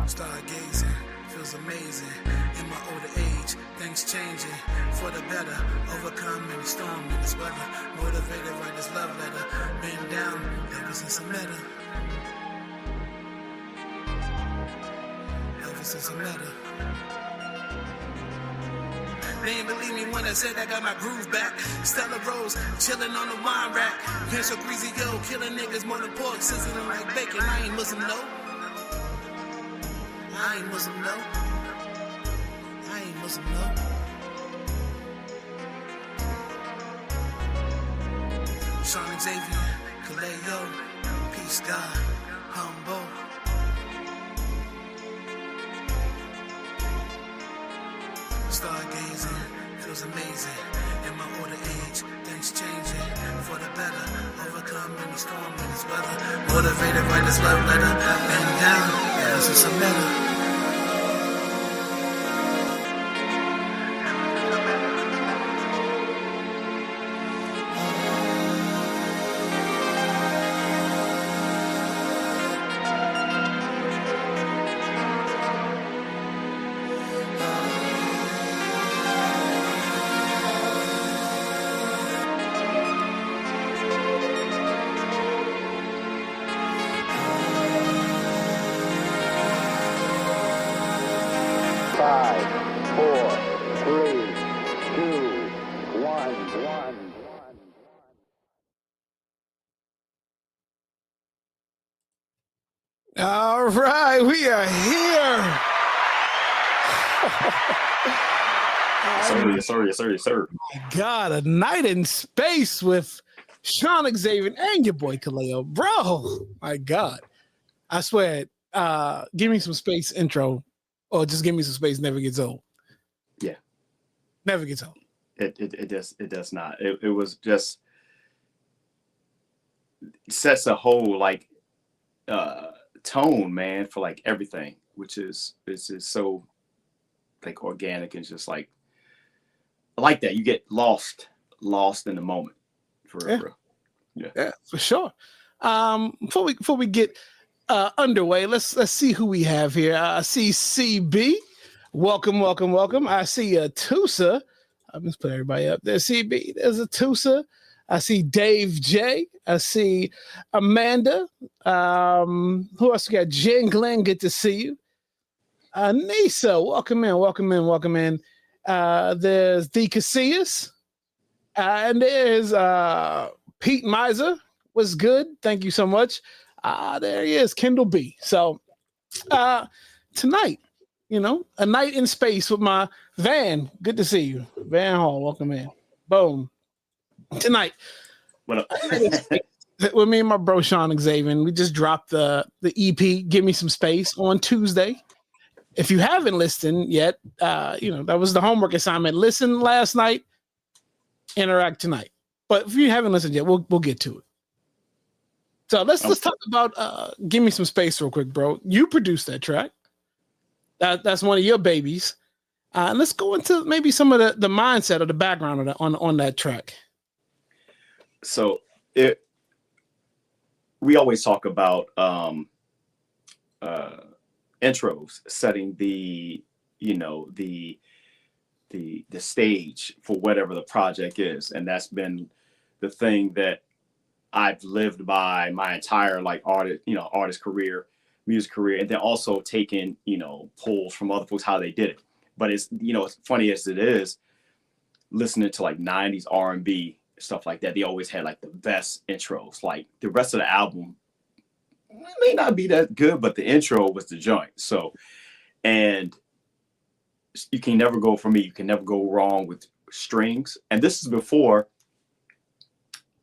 Stargazing, feels amazing. In my older age, things changing for the better. Overcome any storm in this weather. Motivated, write this love letter. Been down ever since I met her. Ever since I met her. They ain't believe me when I said I got my groove back. Stella Rose, chillin' on the wine rack. Pencil greasy, yo, killing niggas more than pork, sizzling like bacon. I ain't Muslim, no. I ain't Muslim, no. I ain't Muslim, no. Shawn, Xavien, Kaleo, peace, God, humble. Stargazing, feels amazing. In my older age, things changing for the better. Overcome any storm in this weather. Motivated, write this love letter. Been down ever since I met her. All right, we are here. Sir. My God, a night in space with Shawn, Xavien, and your boy Kaleo. Bro, my God. I swear, give me some space intro, or just give me some space never gets old. Yeah. Never gets old. It does not. It was just sets a whole like tone, man, for like everything, which is so like organic and just like I like that. You get lost in the moment for real. Yeah, for sure. Before we get underway, let's see who we have here. I see CB. Welcome. I see Tusa. I'm just put everybody up there. CB, there's a Tusa. I see Dave J. I see Amanda. Who else we got? Jen Glenn, good to see you. Nisa, welcome in. There's D. Casillas. And there's Pete Miser. What's good? Thank you so much. There he is, Kendall B. So tonight, a night in space with my Van. Good to see you. Van Hall, welcome in. Boom. Tonight, what up? With me and my bro Shawn Xavien, we just dropped the EP "Give Me Some Space" on Tuesday. If you haven't listened yet, that was the homework assignment. Listen last night, interact tonight. But if you haven't listened yet, we'll get to it. So let's talk about "Give Me Some Space" real quick, bro. You produced that track. That's one of your babies. And let's go into maybe some of the mindset or the background of on that track. So we always talk about intros, setting the stage for whatever the project is, and that's been the thing that I've lived by my entire artist career, music career, and then also taking pulls from other folks how they did it. But it's as funny as it is, listening to like 90s R&B stuff like that, they always had like the best intros. Like the rest of the album may not be that good, but the intro was the joint. So, and you can never go wrong with strings. And this is before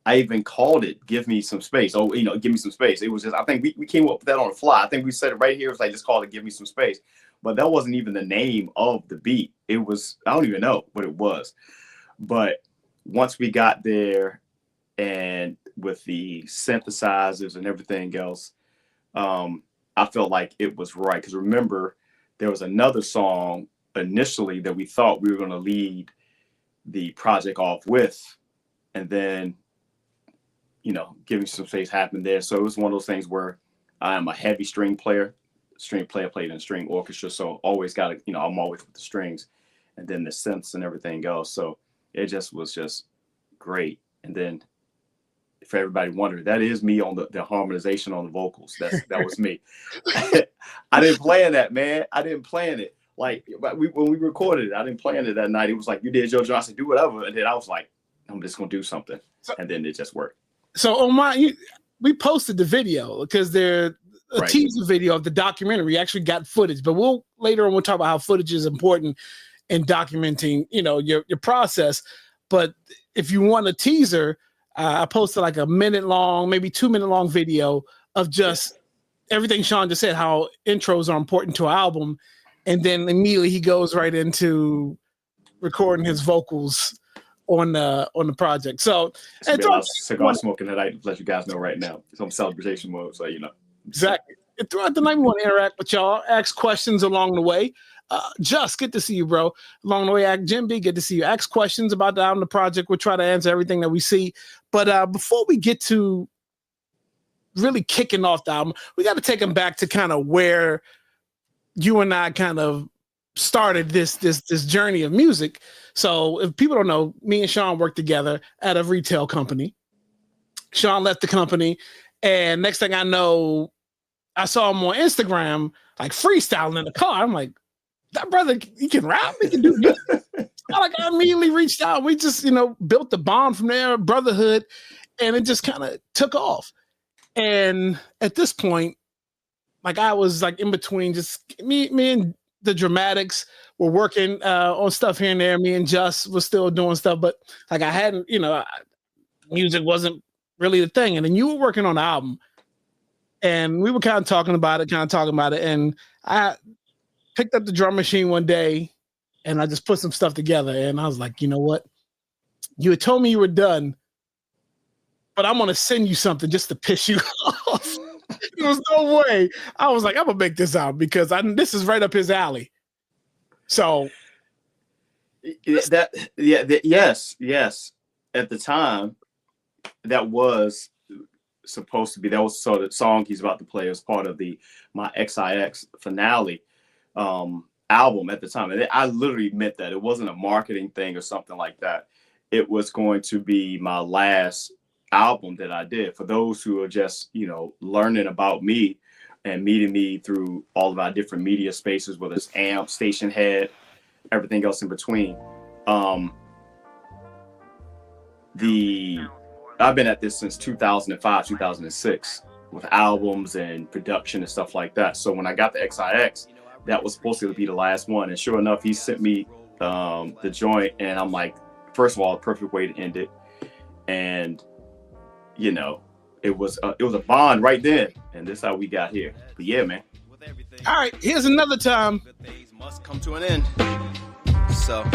I even called it "Give Me Some Space." Oh, give me some space. It was just, I think we came up with that on the fly. I think we said it right here. It was like, just call it "Give Me Some Space." But that wasn't even the name of the beat. It was, I don't even know what it was. But once we got there and with the synthesizers and everything else, I felt like it was right. Because remember, there was another song initially that we thought we were going to lead the project off with. And then, Give Me Some Space happened there. So it was one of those things where I am a heavy string player. string player, played in string orchestra, so always got to, I'm always with the strings, and then the synths and everything else. So it just was just great. And then, for everybody wondering, that is me on the harmonization on the vocals. That was me. I didn't plan that, man. I didn't plan it. Like when we recorded it, I didn't plan it that night. It was like, you did your job, I said, do whatever. And then I was like, I'm just gonna do something, and then it just worked. So on we posted the video because they're a teaser video of the documentary. We actually got footage, but later on we'll talk about how footage is important in documenting, your process. But if you want a teaser, I posted like a minute long, maybe 2 minute long video of just everything Shawn just said, how intros are important to an album. And then immediately he goes right into recording his vocals on the project. So it's a cigar smoking tonight, to let you guys know right now. It's on celebration mode, so exactly. And throughout the night, we want to interact with y'all, ask questions along the way. Just good to see you, bro. Along the way, Jim B, good to see you. Ask questions about the album, the project. We'll try to answer everything that we see. But before we get to really kicking off the album, we got to take them back to kind of where you and I kind of started this journey of music. So if people don't know, me and Shawn worked together at a retail company. Shawn left the company, and next thing I know, I saw him on Instagram, like freestyling in the car. I'm like, that brother, he can rap, he can do music. Like I immediately reached out. We just, built the bond from there, brotherhood, and it just kind of took off. And at this point, like I was like in between, just me and the Dramatics were working on stuff here and there. Me and Just was still doing stuff, but like I hadn't, music wasn't really the thing. And then you were working on the album, and we were kind of talking about it. And I picked up the drum machine one day, and I just put some stuff together. And I was like, you know what? You had told me you were done, but I'm gonna send you something just to piss you off. There was no way. I was like, I'm gonna make this out because this is right up his alley. So yes. At the time, that was supposed to be, that was sort of the song he's about to play as part of my XIX finale album at the time. And I literally meant that. It wasn't a marketing thing or something like that. It was going to be my last album that I did. For those who are just, learning about me and meeting me through all of our different media spaces, whether it's AMP, Station Head, everything else in between. I've been at this since 2005, 2006 with albums and production and stuff like that. So when I got the XIX, that was supposed to be the last one. And sure enough, he sent me the joint, and I'm like, first of all, the perfect way to end it. And it was a bond right then, and this is how we got here. But yeah, man. All right, here's another time. Days must come to an end. So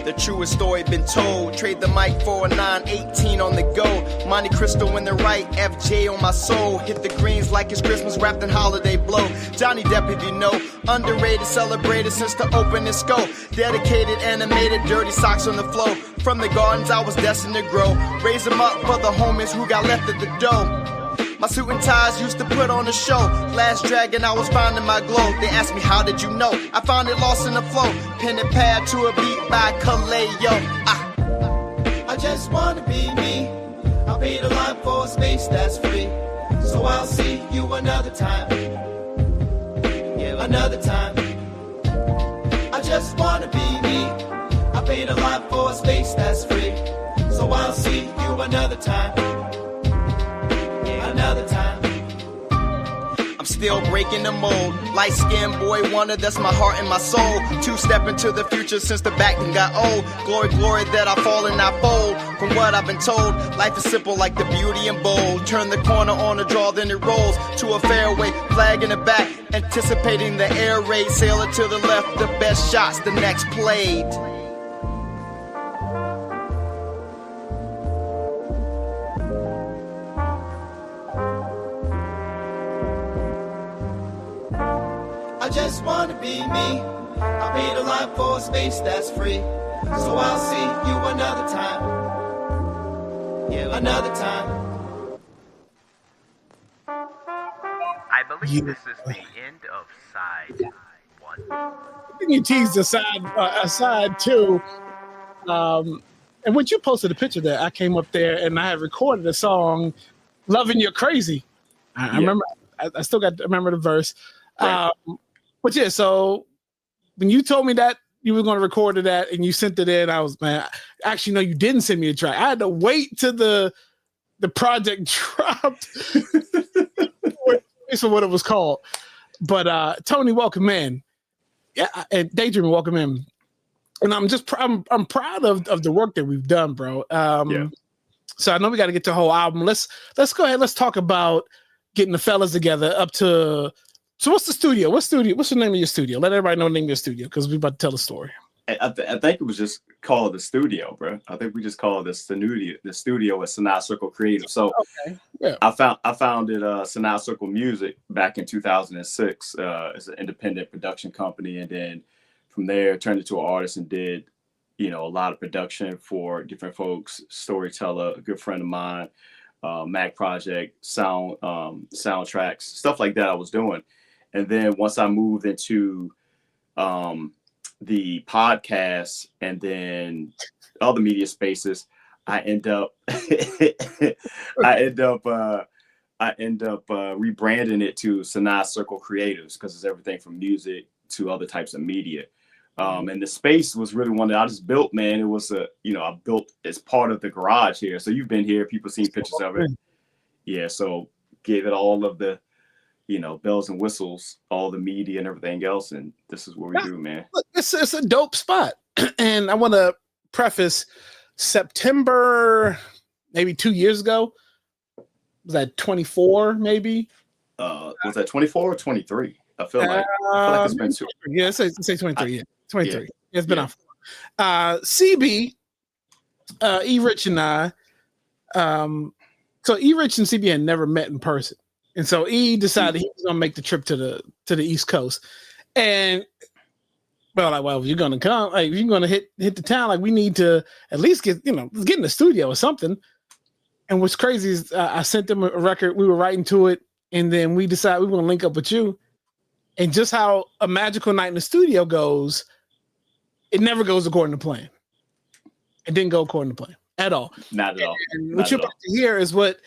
the truest story been told. Trade the mic for a 918 on the go. Monte Cristo in the right, FJ on my soul. Hit the greens like it's Christmas wrapped in holiday blow. Johnny Depp, if you know, underrated, celebrated since the opening scope. Dedicated, animated, dirty socks on the floor. From the gardens I was destined to grow. Raise them up for the homies who got left at the door. My suit and ties used to put on a show. Last Dragon, I was finding my glow. They asked me, how did you know? I found it lost in the flow. Pen and pad to a beat by Kaleo. I just wanna be me. I'll pay the line for a space that's free. So I'll see you another time. Yeah, another time. I just wanna be me. I paid a lot for a space that's free. So I'll see you another time. Another time. I'm still breaking the mold. Light-skinned boy wonder, that's my heart and my soul. Two-step into the future since the back then got old. Glory, glory that I fall and I fold. From what I've been told, life is simple like the beauty and bold. Turn the corner on a draw, then it rolls to a fairway. Flag in the back, anticipating the air raid. Sailor to the left, the best shots, the next played. I just wanna be me. I paid a lot for a space that's free. So I'll see you another time. Yeah, another time. Yeah. This is the end of side 1. I think you teased aside too. And when you posted a picture there, I came up there and I had recorded a song, "Loving You Crazy." I remember. I still remember the verse. Right. But yeah, so when you told me that you were going to record that and you sent it in, I was, man. Actually, no, you didn't send me a track. I had to wait till the project dropped for what it was called. But Tony, welcome in. Yeah, and Daydream, welcome in. And I'm proud of the work that we've done, bro. So I know we got to get to the whole album. Let's go ahead. Let's talk about getting the fellas together up to. So what's the studio? What's the name of your studio? Let everybody know the name of your studio because we're about to tell the story. I think it was just called the studio, bro. I think we just called it the studio at Sanaa Circle Creative. So okay. Yeah. I founded Sanaa Circle Music back in 2006 as an independent production company, and then from there turned into an artist and did, a lot of production for different folks, storyteller, a good friend of mine, Mac Project, soundtracks, stuff like that I was doing. And then once I moved into the podcast and then other media spaces, I end up rebranding it to Sanaa Circle Creatives because it's everything from music to other types of media. And the space was really one that I just built, man. It was I built as part of the garage here. So you've been here, people seen pictures of it. Yeah. So gave it all of the, bells and whistles, all the media and everything else. And this is what we do, man. Look, it's a dope spot. And I want to preface September, maybe 2 years ago. Was that 24, maybe? Was that 24 or 23? I feel like it's been 2. Yeah, say 23. Yeah, 23. Yeah. It's been off. CB, E-Rich and I. So E-Rich and CB had never met in person, and so E decided he was gonna make the trip to the East Coast, and if you're gonna come, like, if you're gonna hit the town, like, we need to at least get in the studio or something. And what's crazy is I sent them a record. We were writing to it, and then we decided we were gonna link up with you. And just how a magical night in the studio goes, it never goes according to plan. It didn't go according to plan at all. Not at all. And what you're about to hear is what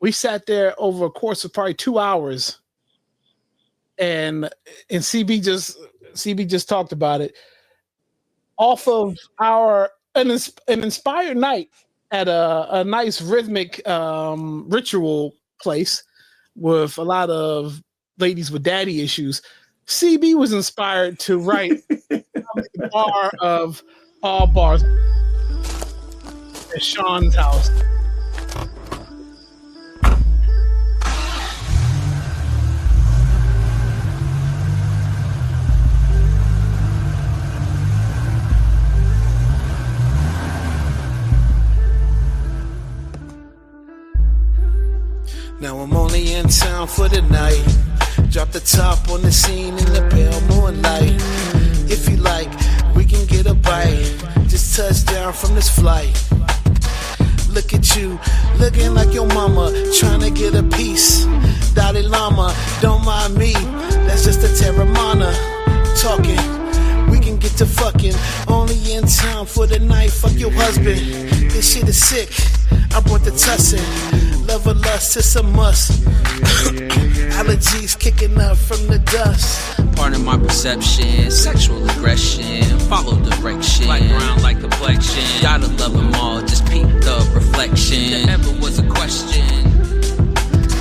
we sat there over a course of probably 2 hours, and CB just talked about it off of an inspired night at a nice rhythmic ritual place with a lot of ladies with daddy issues. CB was inspired to write the bar of all bars at Shawn's house. Now I'm only in town for the night. Drop the top on the scene in the pale moonlight. If you like, we can get a bite. Just touch down from this flight. Look at you, looking like your mama, trying to get a piece. Dalai Lama, don't mind me, that's just a Terramana. Talking, we can get to fucking. Only in town for the night, fuck your husband. This shit is sick, I brought the tussin'. Love or lust, it's a must. Allergies kicking up from the dust. Pardon my perception, sexual aggression, follow direction, like ground, like complexion. Gotta love them all, just peep the reflection. There ever was a question,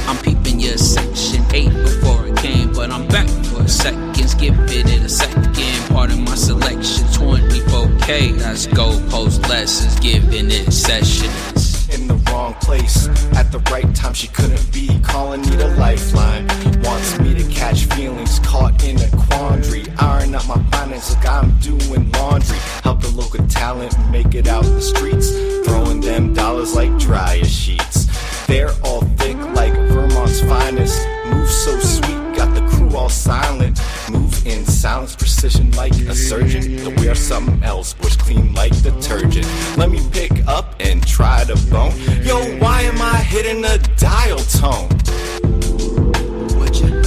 I'm peeping your section 8 before it came, but I'm back for a second. Give it a second. Pardon my selection, 24K. That's goalpost lessons, giving it sessions. In the wrong place, at the right time she couldn't be, calling me the lifeline, wants me to catch feelings, caught in a quandary, iron out my finances like I'm doing laundry, help the local talent make it out the streets, throwing them dollars like dryer sheets, they're all thick like Vermont's finest, move so sweet, got the crew all silent, move in silence, precision like a surgeon, to wear something else, wash clean like detergent, let me pick up and try to bone, yo, why am I hitting a dial tone? Would you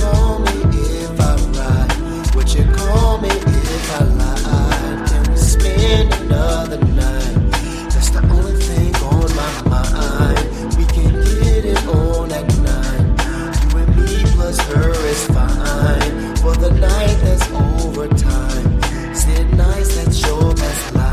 again another night. That's the only thing on my mind. We can get it on at night. You and me plus her is fine. For the night that's overtime. Sit nice, that's your best line.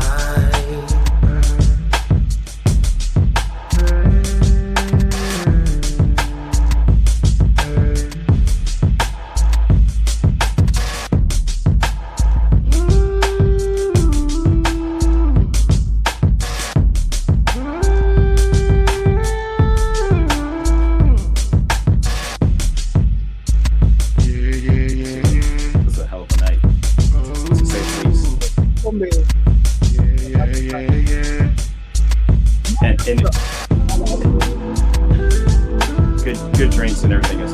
Good drinks and everything else.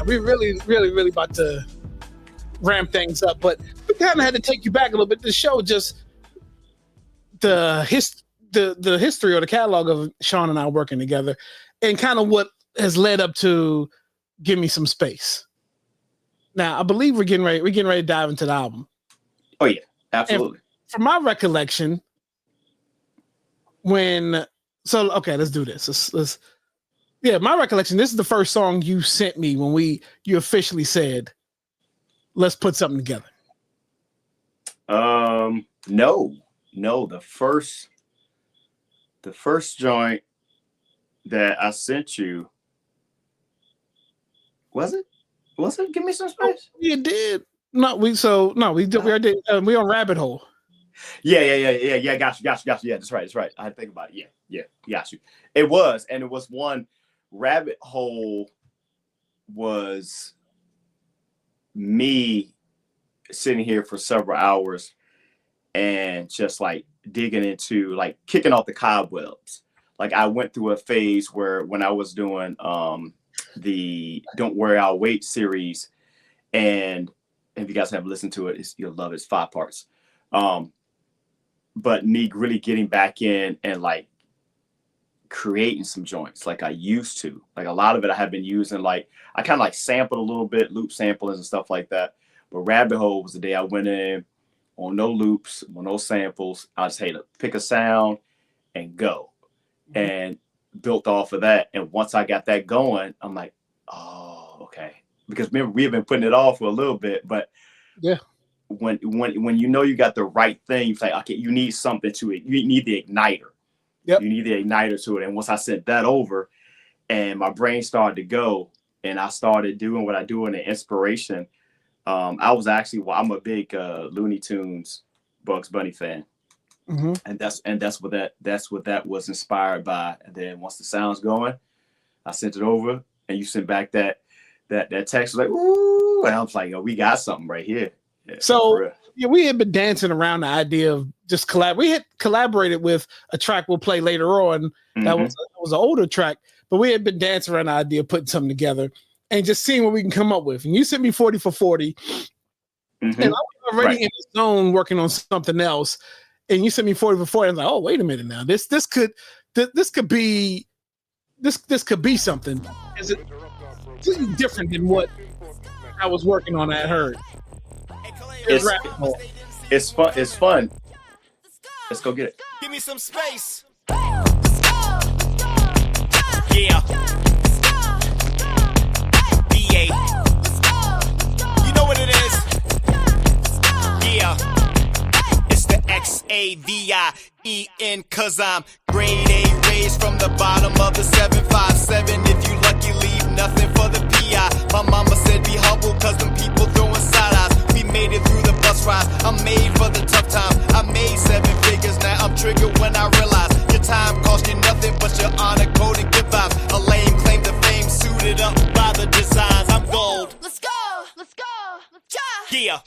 We really about to ramp things up, but we kind of had to take you back a little bit to show just the history or the catalog of Shawn and I working together, and kind of what has led up to Give Me Some Space. Now, I believe we're getting ready to dive into the album. Oh yeah, absolutely. And from my recollection, let's do this. Let's my recollection, this is the first song you sent me when you officially said, let's put something together. No, the first joint that I sent you, was it Give Me Some Space? You did. We on Rabbit Hole. Yeah. Got you. Yeah, that's right. I had to think about it. Yeah, got you. It was one. Rabbit Hole was me sitting here for several hours and just like digging into, like, kicking off the cobwebs. Like, I went through a phase where when I was doing the Don't Worry I'll Wait series, and if you guys haven't listened to it, you'll love it. It's 5 parts. But me really getting back in and like creating some joints like I used to. Like, a lot of it I have been using, like, I kind of like sampled a little bit, loop samplings and stuff like that. But Rabbit Hole was the day I went in on no loops, on no samples. I just had to pick a sound and go. And built off of that. And once I got that going, I'm like, oh, okay. Because remember, we have been putting it off for a little bit, but yeah, when you know you got the right thing, you say, okay, you need something to it. You need the igniter. Yep. You need the igniter to it. And once I sent that over and my brain started to go and I started doing what I do in the inspiration, I'm a big Looney Tunes Bugs Bunny fan. Mm-hmm. And that's what that was inspired by. And then once the sound's going, I sent it over and you sent back that text, like, ooh, and I was like, yo, we got something right here. Yeah, so we had been dancing around the idea of just we had collaborated with a track we'll play later on. That was an older track, but we had been dancing around the idea of putting something together and just seeing what we can come up with. And you sent me 40 for 40. And I was already in the zone working on something else. And you sent me 40 for 40. I was like, oh, wait a minute now. This could be something. Is it different than what I was working on? I heard. It's fun. Let's go get it. Give me some space. Yeah. BA. You know what it is? Yeah. It's the Xavien, cause I'm grade A raised from the bottom of the 757. If you lucky, leave nothing for the PI. My mama said be humble cause them people throwing side eyes. We made it through the bus ride. I'm made for the tough times. I made 7 figures, now I'm triggered when I realize your time cost you nothing but your honor code and good vibes. A lame claim to fame, suited up by the designs. I'm gold. Let's go. Yeah.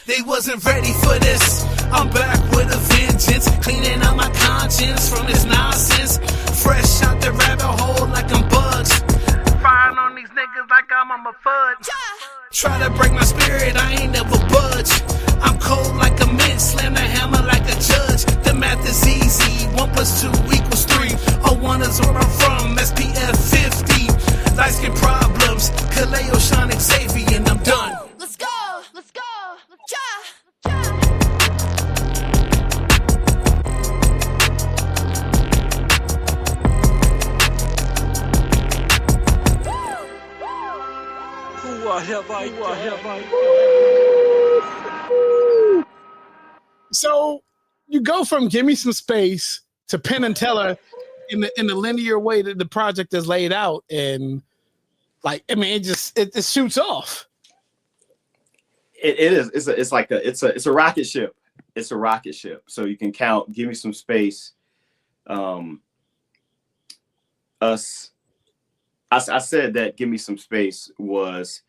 They wasn't ready for this. I'm back with a vengeance, cleaning out my conscience from this nonsense. Fresh out the rabbit hole like I'm bugs. Firing on these niggas like I'm on my fudge. Try to break my spirit, I ain't never budge. I'm cold like a mint, slam the hammer like a judge. The math is easy, So you go from Give Me Some Space to Penn and Teller in the linear way that the project is laid out, and like I mean, it shoots off. It is. It's a rocket ship. It's a rocket ship. So you can count Give Me Some Space. I said that Give Me Some Space was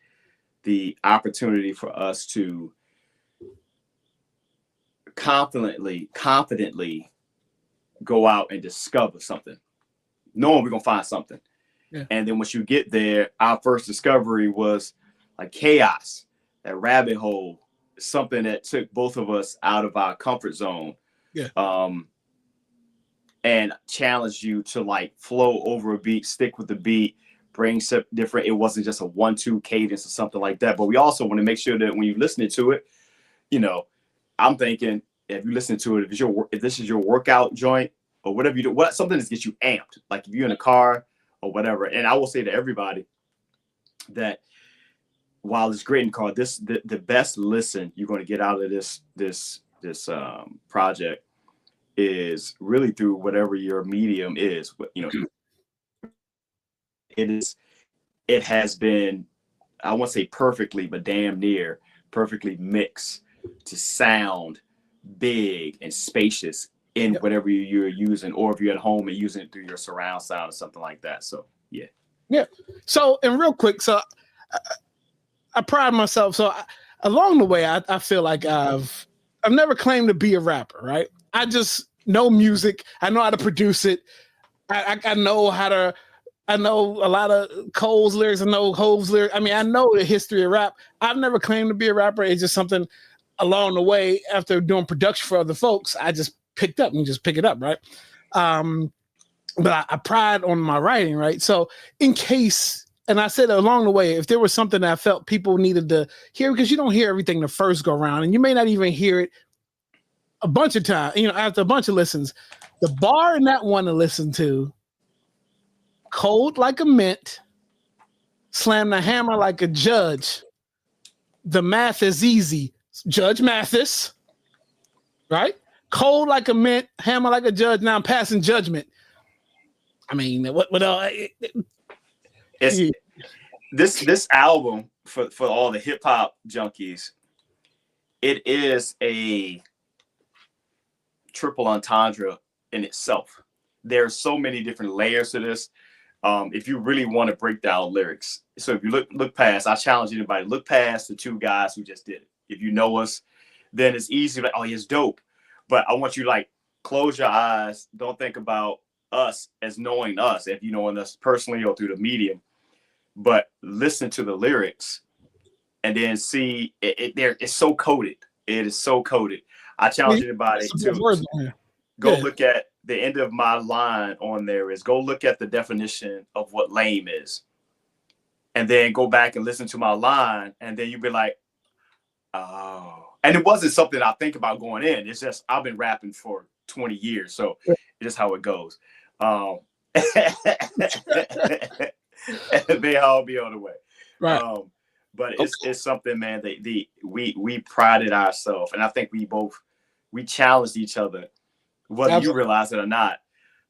the opportunity for us to confidently go out and discover something, knowing we're gonna find something. Yeah. And then once you get there, our first discovery was like chaos, that rabbit hole, something that took both of us out of our comfort zone. Yeah. And challenged you to like flow over a beat, stick with the beat, bring some different. It wasn't just a 1-2 cadence or something like that. But we also want to make sure that when you're listening to it, you know, I'm thinking if you listen to it, if this is your workout joint or whatever you do, something that gets you amped, like if you're in a car or whatever. And I will say to everybody that while it's great in the car, the best listen you're going to get out of this project is really through whatever your medium is. You know, it has been, I won't say perfectly, but damn near perfectly mixed to sound big and spacious in whatever you're using, or if you're at home and using it through your surround sound or something like that. So yeah. So and real quick, so I pride myself. So along the way, I feel like I've never claimed to be a rapper, right? I just know music. I know how to produce it. I know how to. I know a lot of Cole's lyrics. I know Hove's lyrics. I mean, I know the history of rap. I've never claimed to be a rapper. It's just something along the way after doing production for other folks, I just picked up and just pick it up, right? But I pride on my writing, right? So in case, and I said along the way, if there was something that I felt people needed to hear, because you don't hear everything the first go around, and you may not even hear it a bunch of times, you know, after a bunch of listens. The bar in that one to listen to, cold like a mint, slam the hammer like a judge. The math is easy. Judge Mathis, right? Cold like a mint, hammer like a judge. Now I'm passing judgment. I mean, what This album for all the hip hop junkies, it is a triple entendre in itself. There's so many different layers to this. If you really want to break down lyrics, so if you look past, I challenge anybody, look past the two guys who just did it. If you know us, then it's easy, like, oh, it's dope. But I want you to like close your eyes. Don't think about us as knowing us, if you know us personally or through the medium, but listen to the lyrics and then see it's so coded. It is so coded. I challenge anybody to go look at the end of my line on there is go look at the definition of what lame is. And then go back and listen to my line. And then you'll be like, oh. And it wasn't something I think about going in. It's just I've been rapping for 20 years. So it's just how it goes. They all be on the way. Right. But it's something, man, that we prided ourselves. And I think we challenged each other, whether you realize it or not,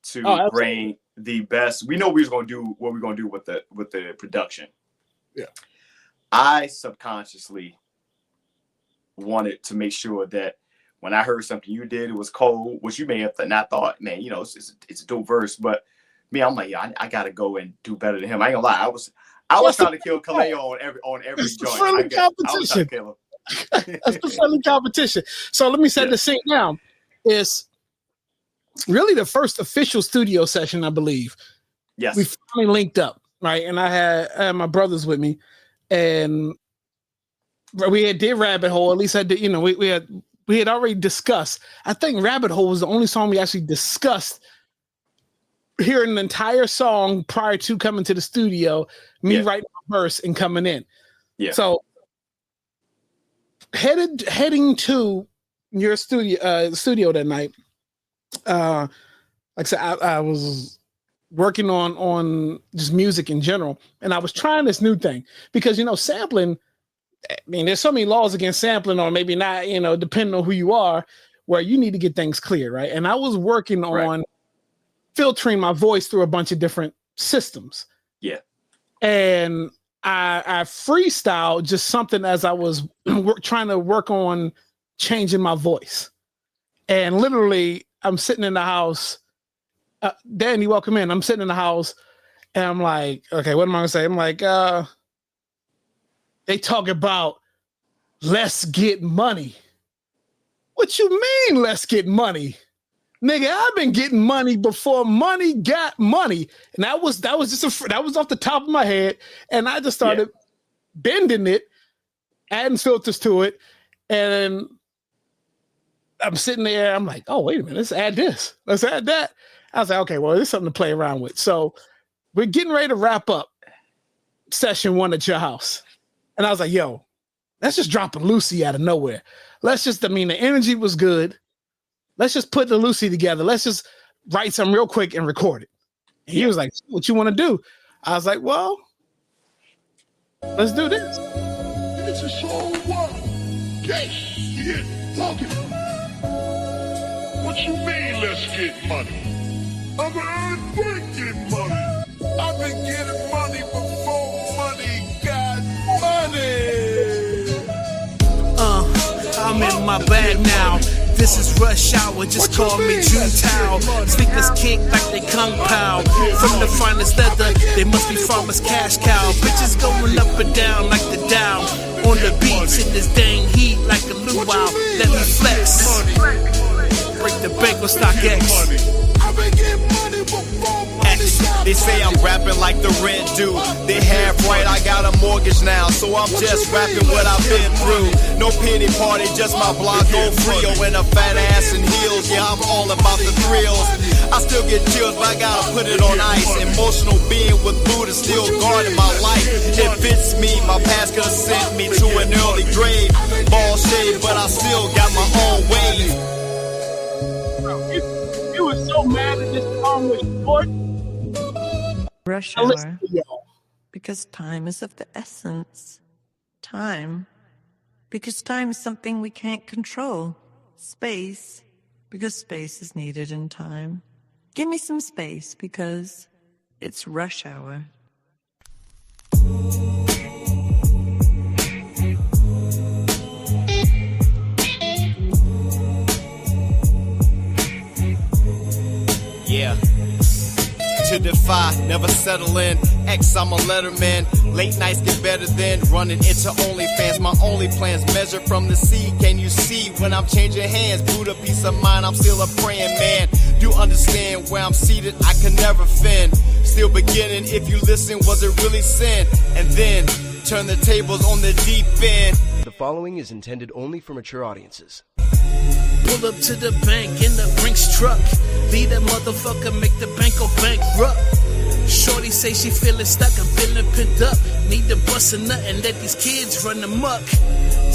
to bring the best. We know we was gonna do what we're gonna do with the production. Yeah. I subconsciously wanted to make sure that when I heard something you did, it was cold, which you may have not thought, man, you know, it's a dope verse. But me, I'm like, yeah, I gotta go and do better than him. I ain't gonna lie, I was trying to kill Kaleo on every joint. Friendly competition. That's the friendly competition. So let me set the scene now. It's really the first official studio session, I believe. Yes. We finally linked up, right? And I had my brothers with me, and we did Rabbit Hole. At least I did, you know, we had already discussed. I think Rabbit Hole was the only song we actually discussed hearing an entire song prior to coming to the studio, me writing my verse and coming in. Yeah. So heading to your studio that night, like I said, I was working on just music in general, and I was trying this new thing because sampling. I mean, there's so many laws against sampling, or maybe not. Depending on who you are, where you need to get things clear, right? And I was working on filtering my voice through a bunch of different systems. Yeah, and I freestyled just something as I was trying to work on changing my voice. And literally, I'm sitting in the house. Danny, welcome in. I'm sitting in the house, and I'm like, okay, what am I gonna say? I'm like, they talk about let's get money. What you mean, let's get money? Nigga, I've been getting money before money got money. And that was off the top of my head. And I just started bending it, adding filters to it. And I'm sitting there, I'm like, oh, wait a minute, let's add this. Let's add that. I was like, okay, well, there's something to play around with. So we're getting ready to wrap up session 1 at your house. And I was like, yo, let's just drop a Lucy out of nowhere. The energy was good. Let's just put the Lucy together. Let's just write something real quick and record it. And he was like, what you want to do? I was like, well, let's do this. It's a slow walk. Get talking. What you mean, let's get money? I'm an getting money. I've been getting money before money got money. I'm in my bag now. This is rush hour, just call me June Tao. Speakers kick like they Kung Pao. From the finest leather, they must be farmers cash cow. Bitches going up and down like the Dow. On the beach in this dang heat like a luau. Let me flex. Break the bank with StockX. They say I'm rapping like the rent due. They half right, I got a mortgage now, so I'm just rapping what I've been through. No pity party, just my block on Frio and a fat ass and heels. Yeah, I'm all about the thrills. I still get chills, but I gotta put it on ice. Emotional being with Buddha still guarding my life. It fits me, my past could've sent me to an early grave. Ball shade, but I still got my own wave. You were so mad at this song was short. Rush hour, because time is of the essence. Time, because time is something we can't control. Space, because space is needed in time. Give me some space, because it's rush hour. Yeah. To defy, never settle in. X, I'm a letterman. Late nights get better than running into OnlyFans. My only plans measure from the sea. Can you see when I'm changing hands? Buddha, peace of mind, I'm still a praying man. Do understand where I'm seated, I can never fin. Still beginning, if you listen, was it really sin? And then turn the tables on the deep end. The following is intended only for mature audiences. Pull up to the bank in the Brinks truck. Lead that motherfucker, make the bank go bankrupt. Shorty say she feeling stuck, I'm feeling pinned up. Need to bust a nut and let these kids run amok.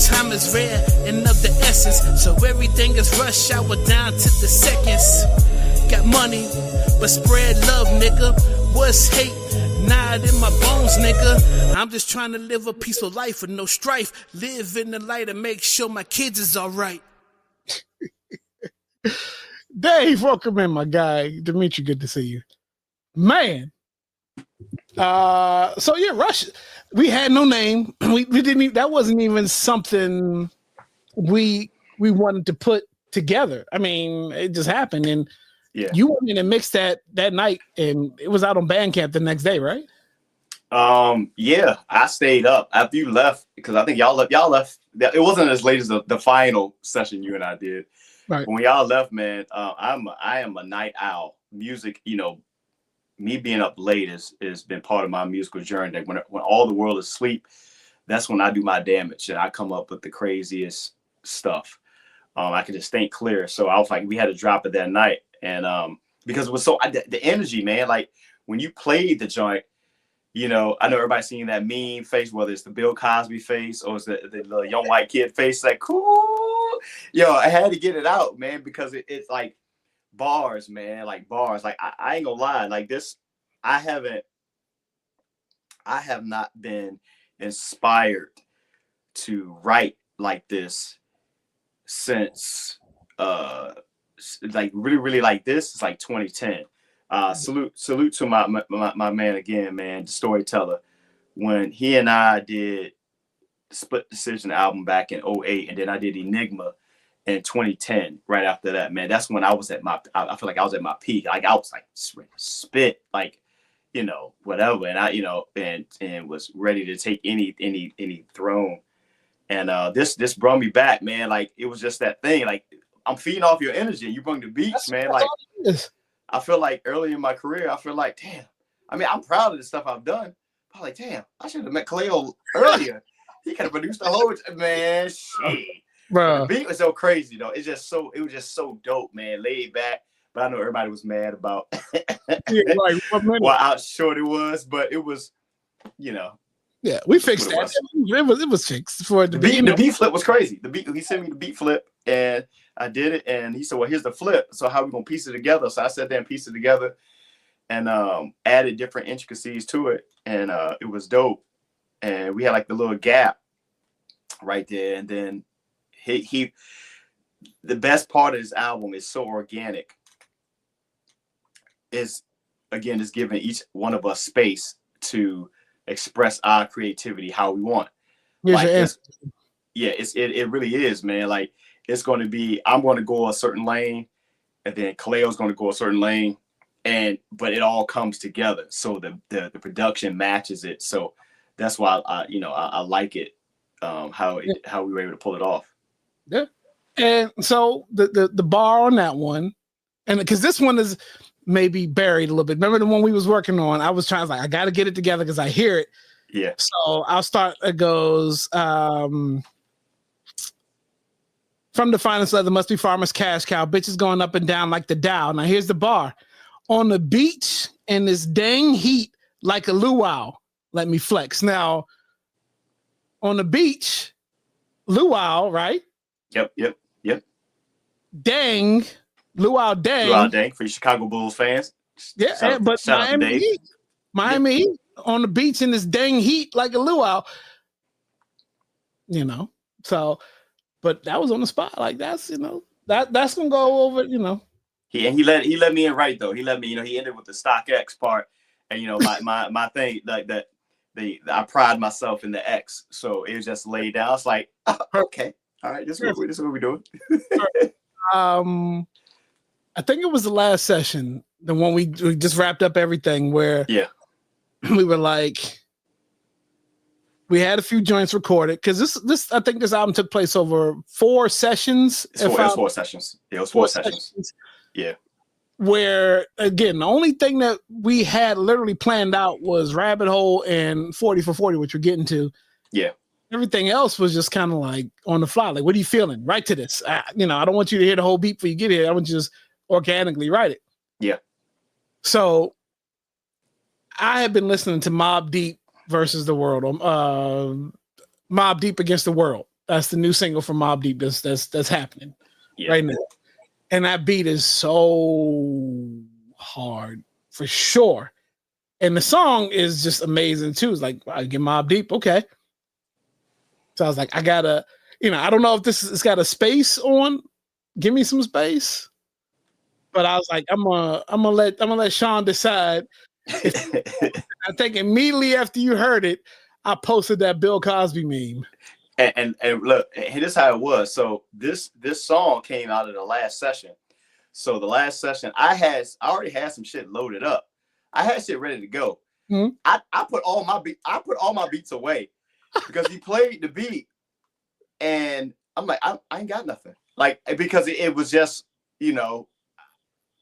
Time is rare and of the essence, so everything is rush hour down to the seconds. Got money, but spread love, nigga. What's hate? Nah, in my bones, nigga. I'm just trying to live a peaceful life with no strife. Live in the light and make sure my kids is alright. Dave, welcome in, my guy. Dimitri, good to see you. Man. So yeah, Rush. We had no name. We didn't even, that wasn't even something we wanted to put together. I mean, it just happened. And you went in and mixed that night, and it was out on Bandcamp the next day, right? Yeah, I stayed up after you left because I think y'all left. It wasn't as late as the final session you and I did. Right. When y'all left, man, I am a night owl. Music, me being up late has been part of my musical journey. Like when all the world is asleep, that's when I do my damage and I come up with the craziest stuff. I can just think clear. So I was like, we had to drop it that night, and because it was so the energy, man. Like when you played the joint. I know everybody's seeing that meme face, whether it's the Bill Cosby face or it's the little young white kid face, like, cool. I had to get it out, man, because it's like bars, man, like bars. Like, I ain't gonna lie. Like this I have not been inspired to write like this since like really like this. It's like 2010. Salute to my man again, man, the storyteller. When he and I did Split Decision album back in 2008, and then I did Enigma in 2010. Right after that, man, that's when I was at I feel like I was at my peak. Like I was like spit, like, you know, whatever, and I, you know, and was ready to take any throne. And this brought me back, man. Like it was just that thing. Like I'm feeding off your energy. You bring the beats, man. Like I feel like early in my career, I feel like, damn. I mean, I'm proud of the stuff I've done. I'm like, damn, I should have met Kaleo earlier. He could have produced the whole man. Shit, bro. The beat was so crazy though. It was just so dope, man. Laid back. But I know everybody was mad about well, how short it was, but it was, you know. Yeah, we fixed that. It was fixed for the beat. The beat flip was crazy. He sent me the beat flip, and I did it. And he said, "Well, here's the flip. So how we gonna piece it together?" So I sat there and pieced it together, and added different intricacies to it, and it was dope. And we had like the little gap right there, and then he the best part of this album is so organic. Is again just giving each one of us space to express our creativity how we want. Like it really is, man. Like it's going to be, I'm going to go a certain lane, and then Kaleo's going to go a certain lane, but it all comes together. So the production matches it. So that's why I like it, how we were able to pull it off. Yeah. And so the bar on that one, and because this one is maybe buried a little bit. Remember the one we was working on? I was trying, I got to get it together because I hear it. Yeah. So I'll start. It goes from the finest leather must be farmer's cash cow. Bitches going up and down like the Dow. Now here's the bar. On the beach in this dang heat like a luau. Let me flex. Now on the beach, luau, right? Yep. Dang. Luau dang for you Chicago Bulls fans. Yeah, but Miami Heat on the beach in this dang heat like a luau. You know, so, but that was on the spot. Like that's that's gonna go over. You know, he let me in right though. He let me. He ended with the StockX part, and my thing like that. I pride myself in the X, so it was just laid down. I was like, oh, okay, all right, this is what we're doing. I think it was the last session, the one we just wrapped up everything, where we were like, we had a few joints recorded because this I think this album took place over 4 sessions. It was 4 sessions. Yeah, it was 4 sessions. Yeah. Where again, the only thing that we had literally planned out was Rabbit Hole and 40 for 40, which we're getting to. Yeah. Everything else was just kind of like on the fly. Like, what are you feeling? Write to this. I don't want you to hear the whole beat before you get here. I want you to just organically write it. Yeah. So I have been listening to Mobb Deep versus the World. Mobb Deep Against the World. That's the new single from Mobb Deep that's happening right now. And that beat is so hard for sure. And the song is just amazing too. It's like, I get Mobb Deep, okay. So I was like, I gotta, I don't know if it's got a space on. Give me some space. But I was like, I'm gonna let Shawn decide. I think immediately after you heard it, I posted that Bill Cosby meme. And look, this is how it was. So this song came out of the last session. So the last session, I already had some shit loaded up. I had shit ready to go. Mm-hmm. I put all my beats away because he played the beat, and I'm like, I ain't got nothing. Like, because it was just,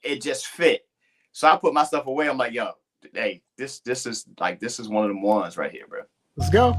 it just fit. So I put my stuff away. I'm like, yo, hey, this is one of them ones right here, bro. Let's go.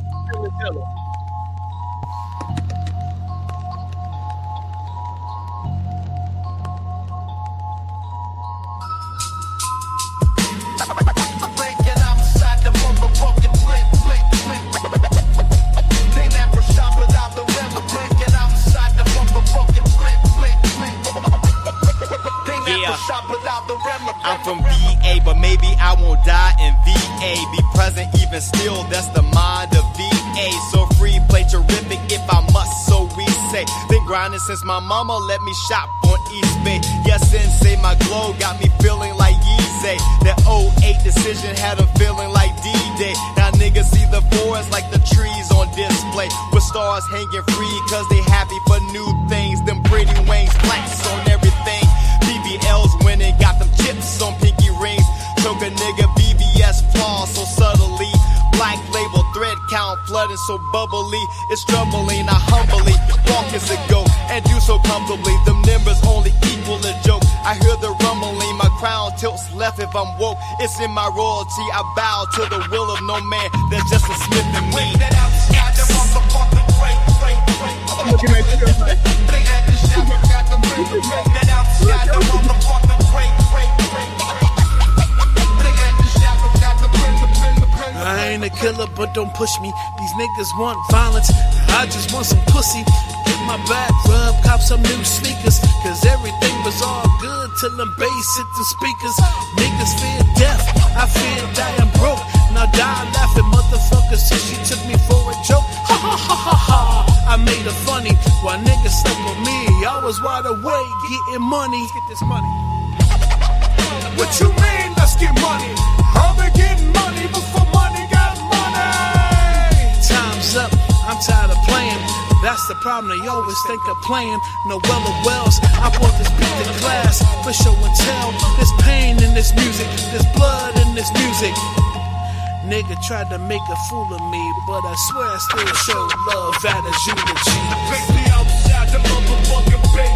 I'm from VA, but maybe I won't die doesn't even steal, that's the mind of VA. So free, play terrific if I must, so we say. Been grinding since my mama let me shop on East Bay. Yes, sensei, my glow got me feeling like Yeezy. That 08 decision had them feeling like D-Day. Now niggas see the forest like the trees on display, with stars hanging free cause they happy for new things. Them pretty wings, plaques on everything. BBL's winning, got them chips on pinky rings. Took a nigga BBS flaws so subtly. Black label thread count flooding so bubbly. It's troubling, I humbly walk as a go and do so comfortably. Them numbers only equal a joke. I hear the rumbling, my crown tilts left if I'm woke. It's in my royalty, I bow to the will of no man. That's just a Smith and me. That outside, the motherfucking break. I'm looking at you like, They at the shop, got the break. That outside, the motherfucking break. They at the shop, got the break. I ain't a killer, but don't push me. These niggas want violence, I just want some pussy. Get my back rub, cop some new sneakers, cause everything was all good till them bass hit the speakers. Niggas fear death, I fear dying broke. Now die laughing motherfuckers till she took me for a joke. Ha ha ha ha ha, I made her funny while niggas slept on me. I was wide awake getting money. Let's get this money. What you mean, let's get money? I've been getting money before money got money. Time's up, I'm tired of playing. That's the problem, they always think of playing. Noella Wells, I brought this beat to class for show and tell. There's pain in this music, there's blood in this music. Nigga tried to make a fool of me, but I swear I still show love at a eulogy. Break me outside the motherfucking break.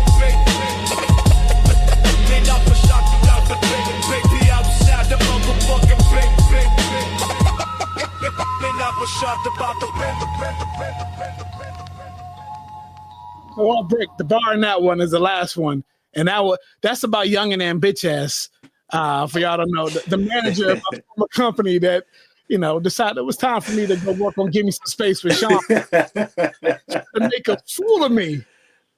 They not for shock you out the break me outside the motherfucking break. They not for shock about the break. so I'll break the bar in that one is the last one, and that's about Young and Bitch Ass. For y'all to know, the manager of a company that decided it was time for me to go work on Give Me Some Space with Shawn to make a fool of me.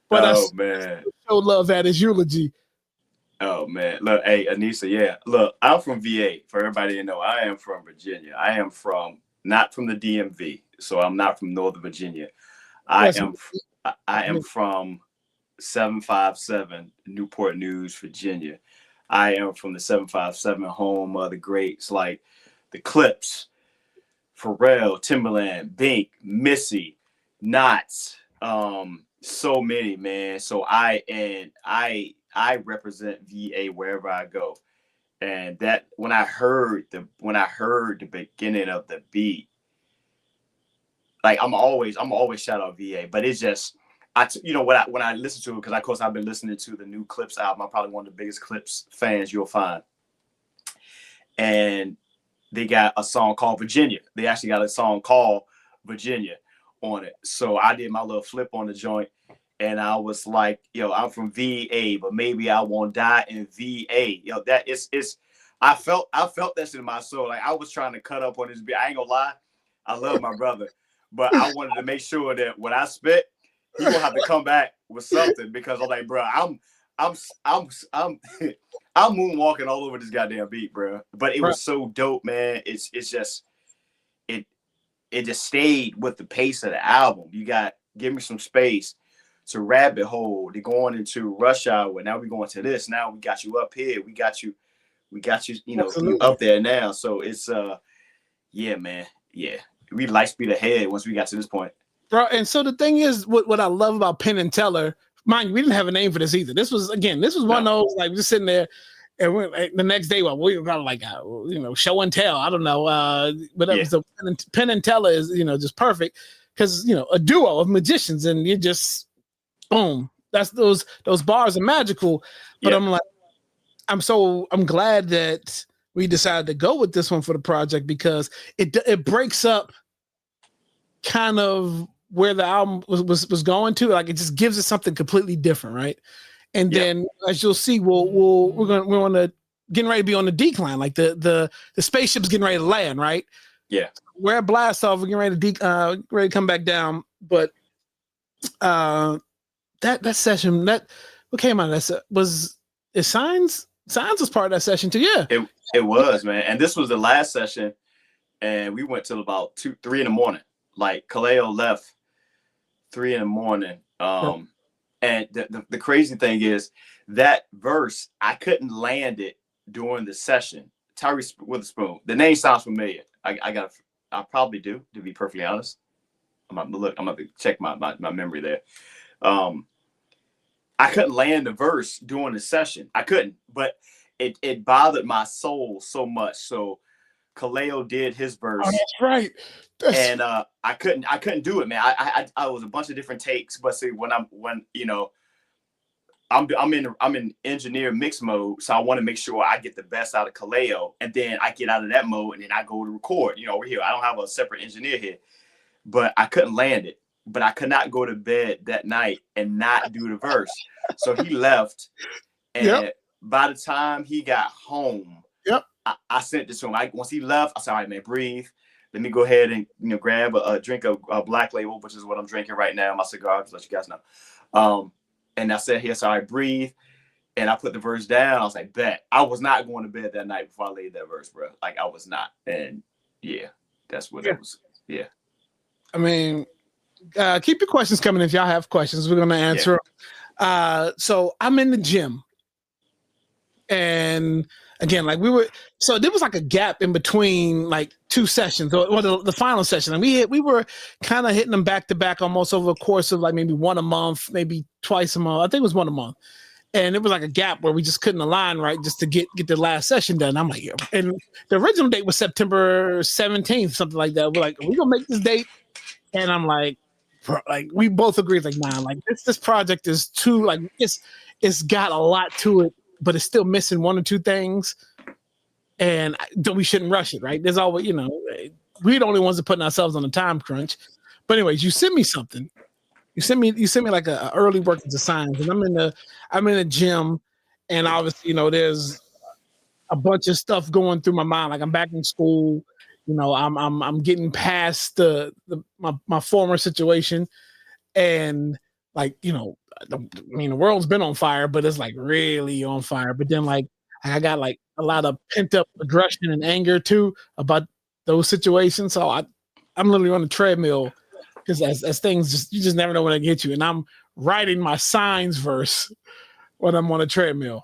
But I man, show love at his eulogy. Oh man, look, hey Anissa, yeah, look, I'm from VA. For everybody to know, I am from Virginia. I am not from the DMV, so I'm not from Northern Virginia. I am from 757 Newport News, Virginia. I am from the 757 home of the greats like the Clips, Pharrell, Timberland, Bink, Missy, Knots, so many, man. So I represent VA wherever I go. And that when I heard the beginning of the beat, like I'm always shout out VA, but it's just when I listen to it, because of course I've been listening to the new Clips album. I'm probably one of the biggest Clips fans you'll find. And they got a song called Virginia. They actually got a song called Virginia on it. So I did my little flip on the joint, and I was like, I'm from VA, but maybe I won't die in VA. That it's I felt that shit in my soul. Like I was trying to cut up on this beat. I ain't gonna lie, I love my brother, but I wanted to make sure that when I spit, he gonna have to come back with something, because I'm like, bro, I'm moonwalking all over this goddamn beat, bro. But it was so dope, man. It's just it just stayed with the pace of the album. You got Give Me Some Space to Rabbit Hole. They're going into Rush Hour. Now we're going to this. Now we got you up here. We got you, you up there now. So it's yeah, man. Yeah. We light speed ahead once we got to this point. Bro, and so the thing is, what I love about Penn and Teller, mind you, we didn't have a name for this either. This was one of those, like, just sitting there, and the next day, we were kind of like, show and tell. I don't know, but it was Penn and Teller is, just perfect, because a duo of magicians, and you just boom. That's those bars are magical. But I'm like, I'm glad that we decided to go with this one for the project, because it breaks up kind of where the album was going to. Like, it just gives us something completely different, right? And then, as you'll see, we're on the getting ready to be on the decline. Like the spaceship's getting ready to land, right? Yeah, we're at blast off. We're getting ready to come back down. But that session, what came out of that was Signs was part of that session too. Yeah, it was, man. And this was the last session and we went till about 2-3 in the morning. Like Kaleo left 3 in the morning. And the crazy thing is that verse, I couldn't land it during the session. Tyrese Witherspoon. The name sounds familiar. I probably do, to be perfectly honest. I'm gonna check my memory there. I couldn't land the verse during the session. I couldn't, but it bothered my soul so much. So Kaleo did his verse. Oh, that's right. And I couldn't do it, man. I was a bunch of different takes, but see, I'm in engineer mix mode, so I want to make sure I get the best out of Kaleo, and then I get out of that mode, and then I go to record. Over here, I don't have a separate engineer here, but I couldn't land it. But I could not go to bed that night and not do the verse. So he left, and by the time he got home, I sent this to him. Once he left, I said, "All right, man, breathe. Let me go ahead and grab a drink of Black Label, which is what I'm drinking right now. My cigar, just let you guys know." And I said, "Here, sorry, breathe." And I put the verse down. I was like, "Bet." I was not going to bed that night before I laid that verse, bro. Like I was not. And yeah, that's what it was. Yeah. I mean, keep your questions coming if y'all have questions. We're gonna answer. So I'm in the gym, and again, like so there was like a gap in between like 2 sessions, or the final session, and we were kind of hitting them back to back almost over a course of like maybe one a month, maybe twice a month. I think it was one a month, and it was like a gap where we just couldn't align right just to get the last session done. I'm like, yeah. And the original date was September 17th, something like that. We're like, are we gonna make this date? And I'm like, bro, like we both agreed, like, nah, like this project is too, like it's got a lot to it, but it's still missing 1 or 2 things, and we shouldn't rush it, right? There's always, we're the only ones that putting ourselves on a time crunch. But anyways, you sent me something. You sent me like a early workings of signs, and I'm in the gym, and obviously, there's a bunch of stuff going through my mind. Like I'm back in school, I'm getting past my former situation, and like, the world's been on fire, but it's like really on fire. But then like I got like a lot of pent up aggression and anger too about those situations. So I'm literally on the treadmill because as things you just never know when they get you. And I'm writing my signs verse when I'm on a treadmill.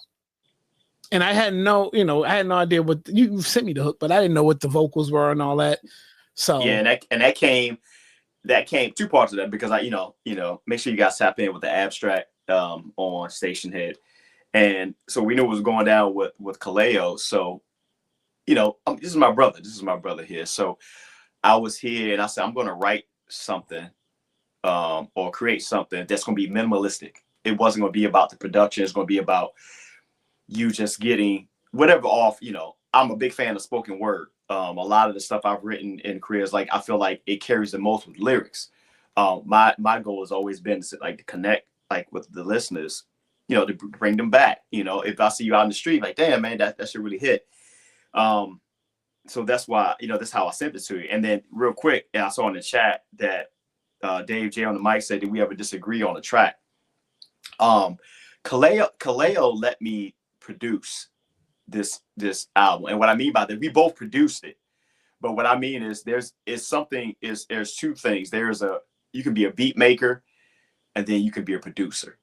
And I had no idea what you sent me the hook, but I didn't know what the vocals were and all that. So yeah, and that came 2 parts of that, because I make sure you guys tap in with the abstract on Station Head, and so we knew what was going down with Kaleo. So this is my brother here. So I was here and I said, I'm going to write something or create something that's going to be minimalistic. It wasn't going to be about the production. It's going to be about you just getting whatever off. I'm a big fan of spoken word. A lot of the stuff I've written in careers, like I feel like it carries the most with lyrics. My goal has always been to connect like with the listeners, to bring them back. If I see you out in the street, like, damn man, that should really hit. So that's why, that's how I sent it to you. And then real quick, I saw in the chat that Dave J on the mic said, did we ever disagree on a track? Kaleo let me produce this album. And what I mean by that, we both produced it. But what I mean is there's 2 things. You can be a beat maker, and then you can be a producer.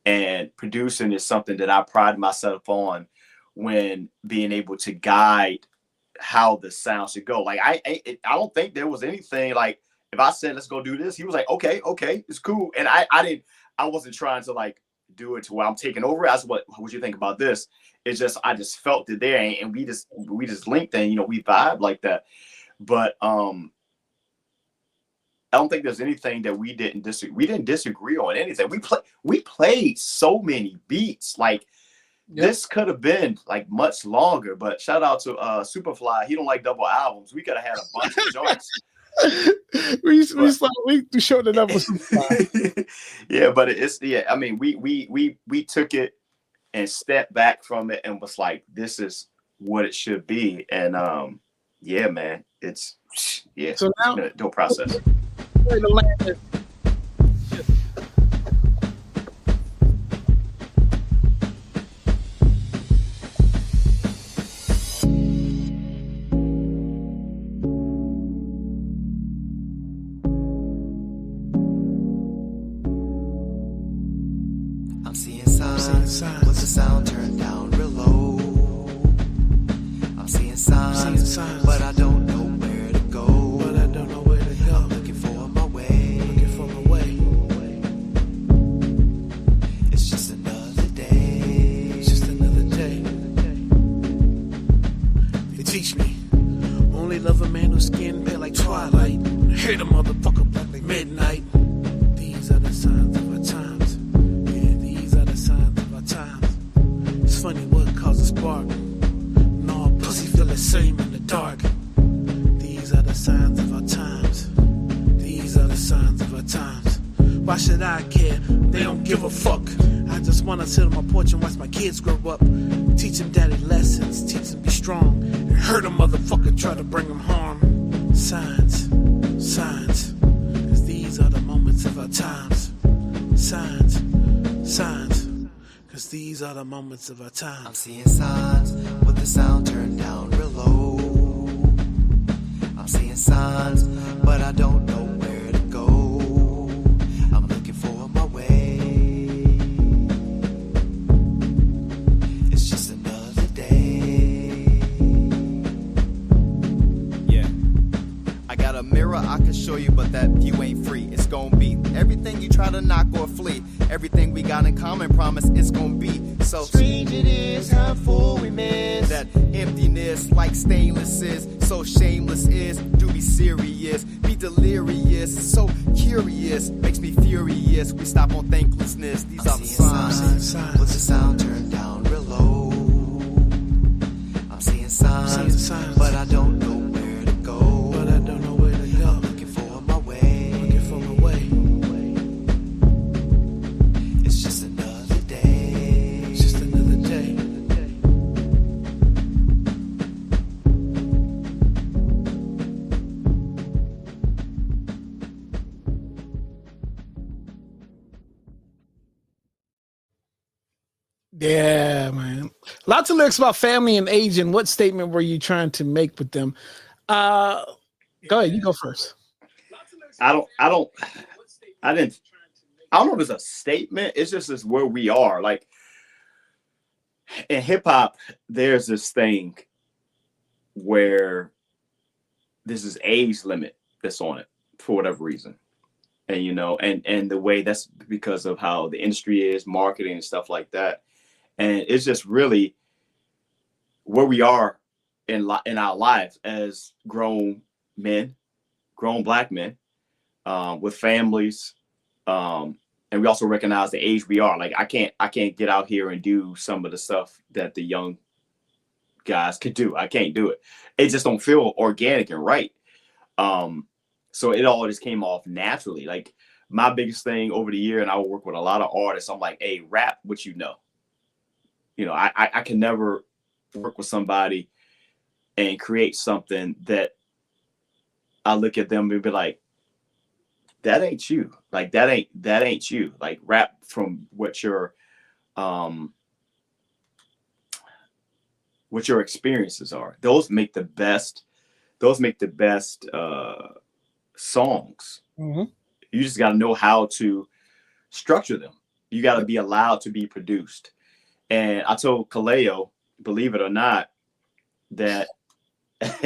And producing is something that I pride myself on, when being able to guide how the sound should go. Like I don't think there was anything like, if I said let's go do this, he was like, okay, it's cool. And I wasn't trying to like do it to where I'm taking over. That's what you think about this? It's just I just felt it there, and we just linked, and we vibe like that. But I don't think there's anything that we didn't disagree on anything. We played so many beats. Like this could have been like much longer. But shout out to Superfly. He don't like double albums. We could have had a bunch of joints. we showed it up with Superfly. Yeah, but I mean, we took it and stepped back from it and was like, this is what it should be. And yeah, man, it's so now, been a dope process. with the sound turned down real low. I'm seeing signs, but I don't know where to go. I'm looking for my way. It's just another day. They teach me only love a man whose skin pale like twilight. Hate a motherfucker black like midnight. These are the signs of our times. Yeah, these are the signs of our times. It's funny what causes spark. And all pussy feel the same in the dark. These are the signs of our times. These are the signs of our times. Why should I care? They don't give a fuck. I just wanna sit on my porch and watch my kids grow up. Teach them daddy lessons, teach them be strong. And hurt a motherfucker, try to bring them harm. Signs. Cause these are the moments of our times. Signs. Cause these are the moments of our times. I'm seeing signs with the sound turned down real low. I'm seeing signs, but I don't know where to go. I'm looking for my way. It's just another day. Yeah. I got a mirror I can show you, but that view ain't free. It's gonna be everything you try to knock or flee. Everything we got in common, promise it's gonna be. So Strange it is how full we miss. that emptiness like stainless is. So shameless is, do be serious, be delirious, so curious, makes me furious. We stop on thanklessness, these are the signs. With the sound turned down real low. I'm seeing signs, but I don't know where to go. I'm looking for my way. It's just another day. Yeah, man. Lots of lyrics about family and age. And what statement were you trying to make with them? Go ahead, you go first. I don't know if it's a statement. It's just where we are. Like in hip hop, there's this thing where this is age limit that's on it for whatever reason. And and the way that's because of how the industry is, marketing and stuff like that. And it's just really where we are in our lives as grown men, grown black men, with families, and we also recognize the age we are. Like I can't get out here and do some of the stuff that the young guys could do. I can't do it. It just don't feel organic and right. So it all just came off naturally. Like my biggest thing over the year, and I will work with a lot of artists. I'm like, hey, rap what you know. I can never work with somebody and create something that I look at them and be like, that ain't you. Like that ain't you. Like rap from what your experiences are. Those make the best songs. Mm-hmm. You just got to know how to structure them. You got to be allowed to be produced. And I told Kaleo, believe it or not, that I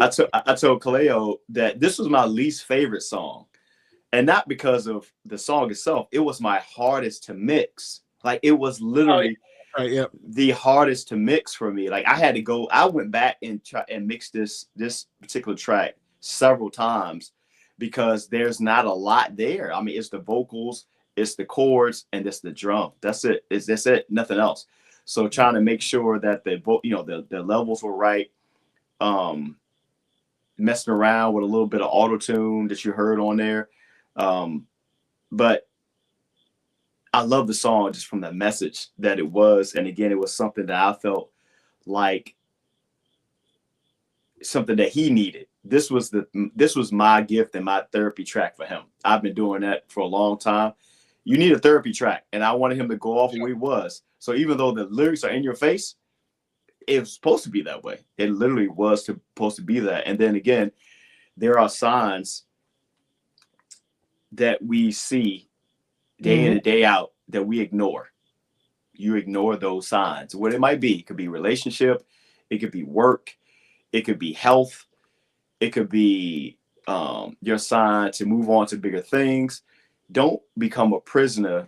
told Kaleo that this was my least favorite song. And not because of the song itself. It was my hardest to mix. Like it was literally the hardest to mix for me. Like I went back and mixed this particular track several times because there's not a lot there. I mean, it's the vocals, it's the chords, and it's the drum. That's it. That's it. Nothing else. So trying to make sure that the levels were right. Messing around with a little bit of auto tune that you heard on there. But I love the song just from the message that it was. And again, it was something that I felt like something that he needed. This was my gift and my therapy track for him. I've been doing that for a long time. You need a therapy track. And I wanted him to go off where he was. So even though the lyrics are in your face, it was supposed to be that way. It literally was supposed to be that. And then again, there are signs that we see day in and day out that we ignore. you ignore those signs. What it might be, it could be relationship, it could be work, it could be health, it could be your sign to move on to bigger things. Don't become a prisoner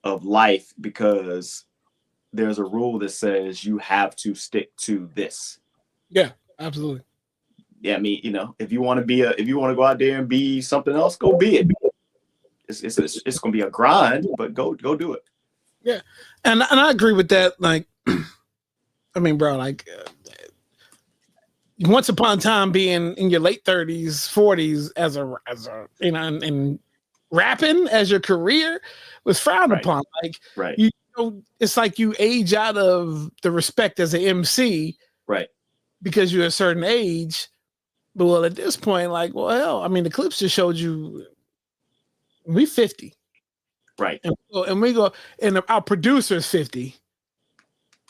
of life because there's a rule that says you have to stick to this. Yeah, absolutely. Yeah, I mean, if you want to go out there and be something else, go be it. It's going to be a grind, but go do it. Yeah, and I agree with that. Like, I mean, bro, like once upon a time, being in your late 30s, 40s as a and rapping as your career was frowned upon. Like, right. It's like you age out of the respect as an MC, right? Because you're a certain age. But well, at this point, like, well, hell, I mean, the clips just showed you we 50. Right. And we go, and our producer's 50.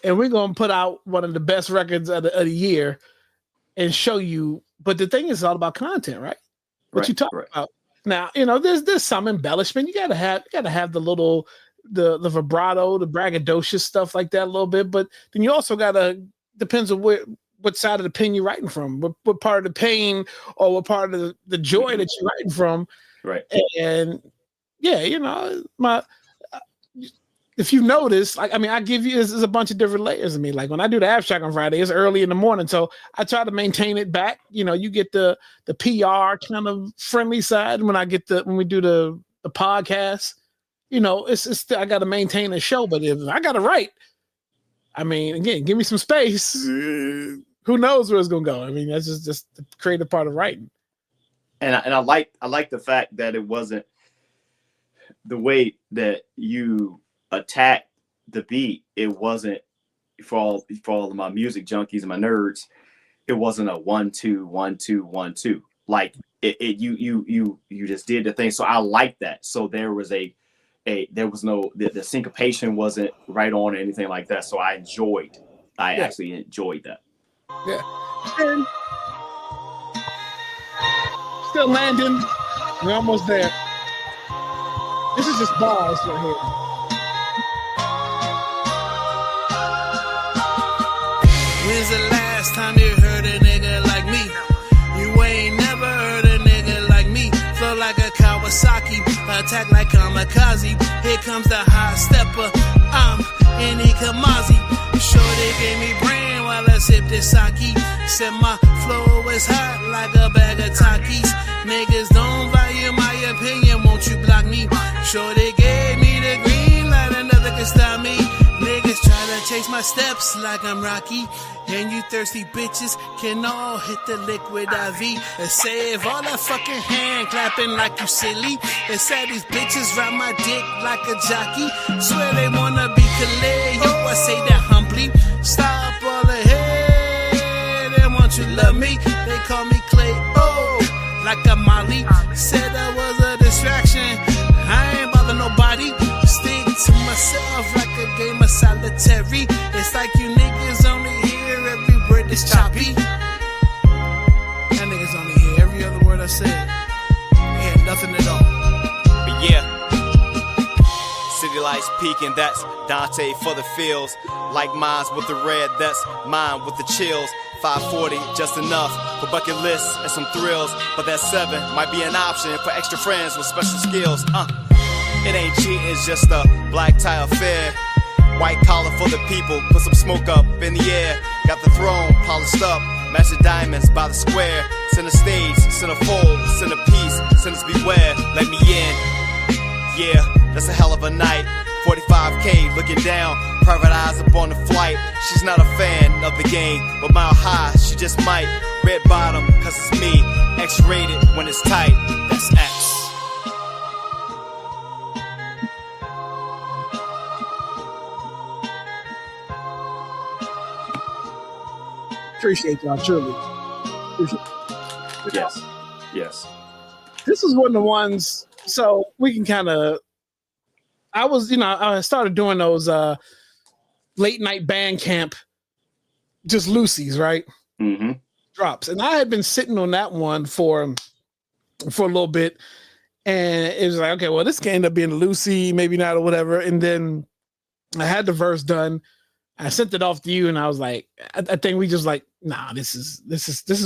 And we're going to put out one of the best records of the year and show you. But the thing is, it's all about content, right? What you talk about. Now, there's some embellishment. You gotta have the little, the vibrato, the braggadocious stuff like that a little bit. But then you also depends on what side of the pen you're writing from, what part of the pain or what part of the joy that you're writing from. Right. And yeah, if you notice, like, I mean, I give you, there's a bunch of different layers of me. Like when I do the abstract on Friday, it's early in the morning. So I try to maintain it back. You get the PR kind of friendly side when we do the podcast, it's I got to maintain the show, but if I got to write, I mean, again, give me some space. Who knows where it's going to go? I mean, that's just the creative part of writing. And I like the fact that it wasn't the way that you attack the beat. It wasn't for all of my music junkies and my nerds. It wasn't a 1-2 1-2 1-2. Like you just did the thing. So I like that. So there was there was no the syncopation wasn't right on or anything like that. So I actually enjoyed that. Yeah. And still landing. We're almost there. This is just bars right here. When's the last time you heard a nigga like me? You ain't never heard a nigga like me. Flow like a Kawasaki, attack like kamikaze. Here comes the high stepper, I'm any Kamazi. Sure they gave me brain while I sip this sake. Said my flow is hot like a bag of Takis. Niggas don't value my opinion, won't you block me? Sure they gave me the green light, another can stop me. Niggas try to chase my steps like I'm Rocky. And you thirsty bitches can all hit the liquid IV and save all that fucking hand clapping like you silly. They said these bitches ride my dick like a jockey. Swear they wanna be Kaleo, I say that humbly. Stop all the hate and won't you love me? They call me Clay, like a Molly. Said I was a distraction, I ain't bother nobody. Stick to myself like a game of solitary. It's like you niggas only hear every word that's choppy. That niggas only hear every other word I said. Yeah, nothing at all. But yeah, city lights peaking, that's Dante for the fields. Like mines with the red, that's mine with the chills. 540, just enough for bucket lists and some thrills. But that 7 might be an option for extra friends with special skills. It ain't cheating, it's just a black tie affair. White collar for the people, put some smoke up in the air. Got the throne polished up, match the diamonds by the square. Center stage, center fold, center piece, centers beware, let me in. Yeah, that's a hell of a night. 45K looking down, private eyes up on the flight. She's not a fan of the game, but mile high, she just might. Red bottom, cause it's me. X-rated when it's tight, that's X. Appreciate y'all, truly. Yes. This is one of the ones, so we can kind of, I started doing those late night band camp, just Lucy's, right? Mm-hmm. Drops. And I had been sitting on that one for a little bit. And it was like, okay, well, this can end up being a Lucy, maybe not or whatever. And then I had the verse done. I sent it off to you, and I was like, I think we just like, nah, this is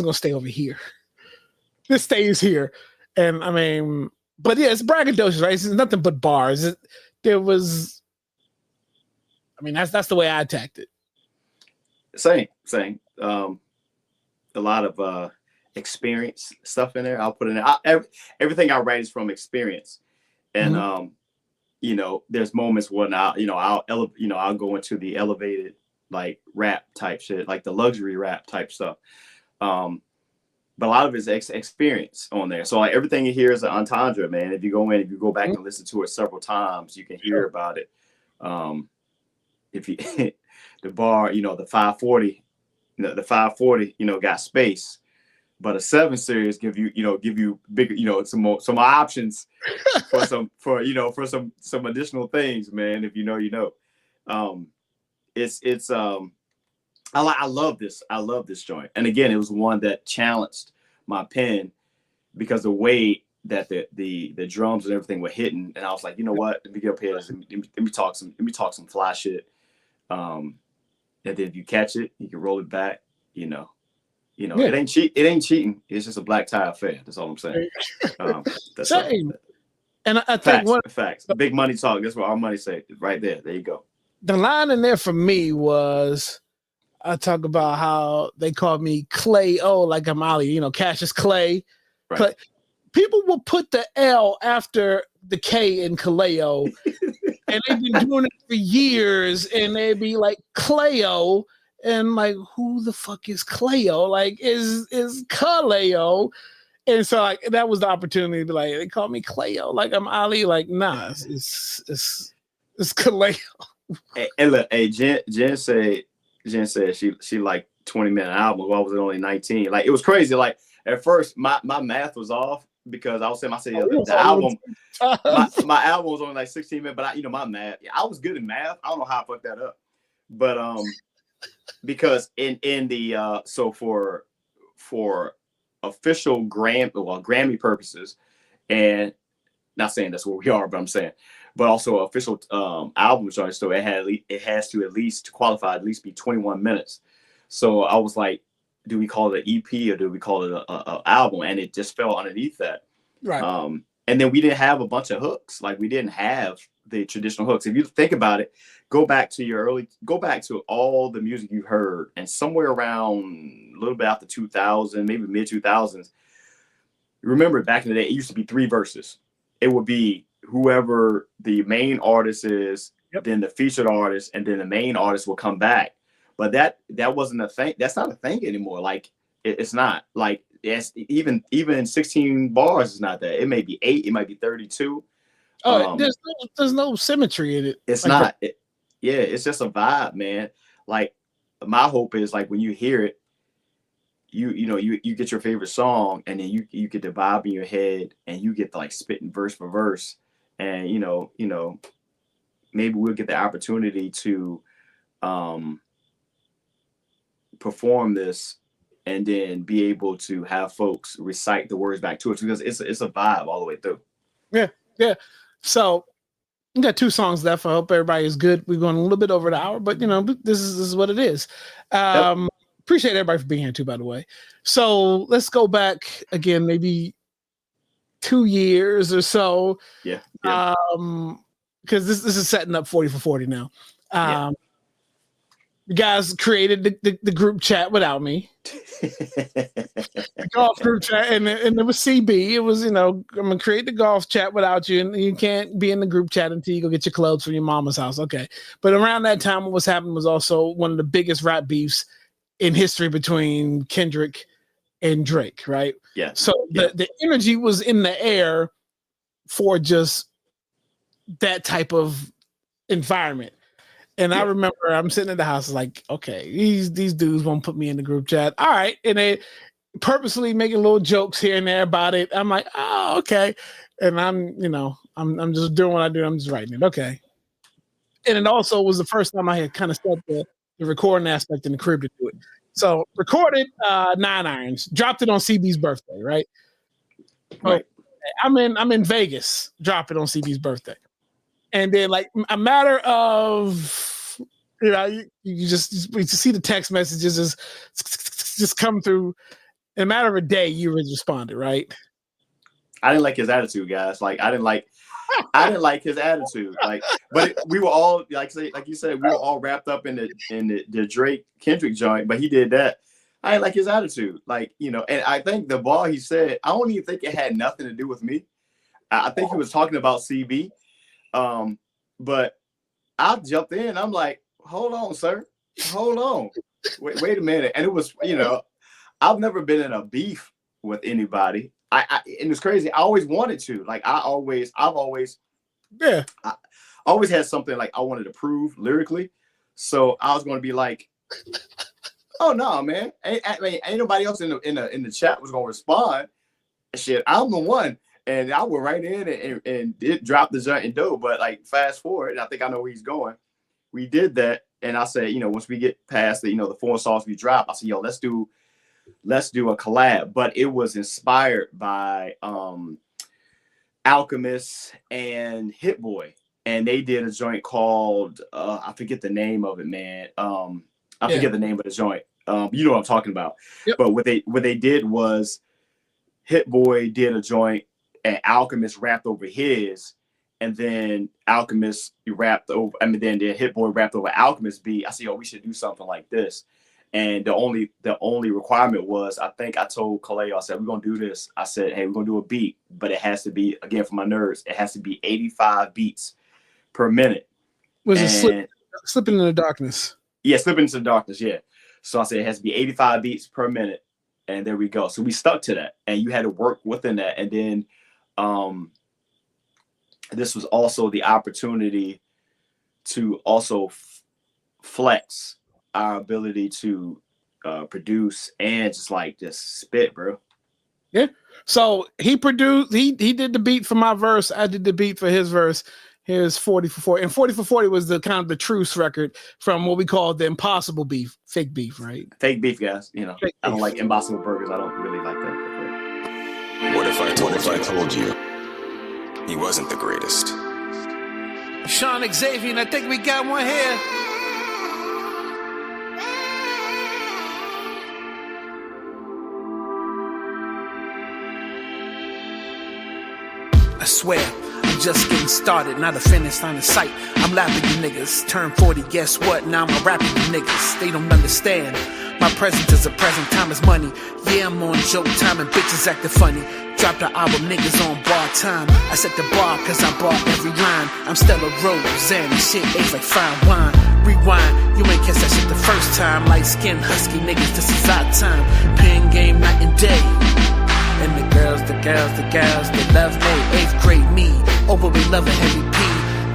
gonna stay over here. This stays here, and I mean, but yeah, it's braggadocious, right? It's nothing but bars. That's the way I attacked it. Same. A lot of experience stuff in there. I'll put in there. Everything I write is from experience, and you know, there's moments when I'll go into the elevated like rap type shit, like the luxury rap type stuff. But a lot of it's experience on there. So like everything you hear is an entendre, man. If you go back and listen to it several times, you can hear about it. If you the bar, you know, the 540, the 540, you know, got space. But a 7 series give you bigger, you know, some more options for some additional things, man. If you know, you know. I love this joint. And again, it was one that challenged my pen because the way that the drums and everything were hitting, and I was like, you know what? Let me get up here. Let me talk some fly shit. And then if you catch it, you can roll it back, you know. Yeah. It ain't cheating. It's just a black tie affair. That's all I'm saying. That's same. And I think facts. Big money talk. That's what our money say. Right there. There you go. The line in there for me was, I talk about how they called me Kaleo, like I'm Ali. You know, Cassius Clay. Right. People will put the L after the K in Kaleo, and they've been doing it for years, and they'd be like Kaleo. And like, who the fuck is Kaleo? Like, is Kaleo? And so like that was the opportunity to be like, they call me Kaleo, like I'm Ali. Like, nah, it's Kaleo. And look, hey, Jen said she liked 20-minute albums. Why was it only 19? Like, it was crazy. Like at first, my math was off because I was saying the album, my album was only like 16 minutes. But my math, I was good in math. I don't know how I fucked that up, but because in the so for official Grammy purposes, and not saying that's where we are, but I'm saying, but also official album chart, so it has to at least qualify, at least be 21 minutes. So I was like, do we call it an EP or do we call it a album? And it just fell underneath that. Right. And then we didn't have a bunch of hooks. Like we didn't have the traditional hooks. If you think about it, go back to all the music you heard, and somewhere around a little bit after 2000, maybe mid 2000s. Remember back in the day, it used to be 3 verses. It would be whoever the main artist is, then the featured artist, and then the main artist will come back. But that wasn't a thing. That's not a thing anymore. Like it's not like it's even 16 bars is not that. It may be 8, it might be 32. Oh, there's no symmetry in it. It's like not. It's just a vibe, man. Like my hope is like when you hear it, you get your favorite song, and then you get the vibe in your head, and you get to like spitting verse for verse, and maybe we'll get the opportunity to perform this, and then be able to have folks recite the words back to us, because it's a vibe all the way through. Yeah. So we got 2 songs left. I hope everybody is good. We're going a little bit over the hour, but this is what it is. Appreciate everybody for being here too, by the way. So let's go back again, maybe 2 years or so. Yeah. Because this is setting up 40 for 40 now. You guys created the group chat without me. The golf group chat, and it was CB. It was, I'm gonna create the golf chat without you, and you can't be in the group chat until you go get your clothes from your mama's house. Okay. But around that time, what was happening was also one of the biggest rap beefs in history between Kendrick and Drake, right? Yeah. So the energy was in the air for just that type of environment. And I remember I'm sitting in the house like, okay, these dudes won't put me in the group chat. All right. And they purposely making little jokes here and there about it. I'm like, oh, okay. And I'm just doing what I do. I'm just writing it. Okay. And it also was the first time I had kind of set the recording aspect in the crib to do it. So recorded 9 irons, dropped it on CB's birthday, right? Right. I'm in Vegas, drop it on CB's birthday. And then like a matter of, you just see the text messages just come through. In a matter of a day, you responded, right? I didn't like his attitude, guys. Like I didn't like his attitude. Like, but we were all like you said, we were all wrapped up in the Drake Kendrick joint. But he did that. I didn't like his attitude. Like, and I think the bar he said, I don't even think it had nothing to do with me. I think he was talking about CB. But I jumped in. I'm like, hold on, sir. Hold on. Wait a minute. And it was, I've never been in a beef with anybody. And it's crazy. I always wanted to. Like I always had something like I wanted to prove lyrically. So I was going to be like, oh no, man. Ain't nobody else in the chat was going to respond. Shit, I'm the one. And I went right in and did drop the joint and dope. But like fast forward, and I think I know where he's going. We did that. And I said, once we get past the foreign songs we drop, I said, yo, let's do a collab. But it was inspired by Alchemist and Hit Boy. And they did a joint called I forget the name of it, man. I forget the name of the joint. You know what I'm talking about. Yep. But what they did was Hit Boy did a joint and Alchemist rapped over his, and then Alchemist rapped over, then Hit Boy rapped over Alchemist beat. I said, we should do something like this. And the only requirement was, I think I told Kaleo, I said, we're going to do this. I said, hey, we're going to do a beat, but it has to be, again, for my nerds, it has to be 85 beats per minute. Was it Slipping in the Darkness? Yeah, Slipping into the Darkness, yeah. So I said, it has to be 85 beats per minute. And there we go. So we stuck to that. And you had to work within that. And then this was also the opportunity to also flex our ability to produce and just spit, bro. Yeah. So he produced, he did the beat for my verse. I did the beat for his verse. Here's 40 for 40. And 40 for 40 was the kind of the truce record from what we call the impossible beef, fake beef, right? Fake beef, guys. I don't like Impossible Burgers. I don't really like that. What if I told you he wasn't the greatest? Shawn, Xavien, I think we got one here. I swear, I'm just getting started, not a finish line in sight. I'm laughing you niggas. Turn 40, guess what? Now I'm rapping you niggas. They don't understand. My present is a present, time is money. Yeah, I'm on joke time and bitches acting funny. Drop the album, niggas on bar time. I set the bar cause I bought every line. I'm Stella Rose and shit aged like fine wine. Rewind, you ain't catch that shit the first time. Light skin, husky niggas, this is our time. Pen game, night and day. And the girls, they love me. 8th grade me, over we love a heavy P.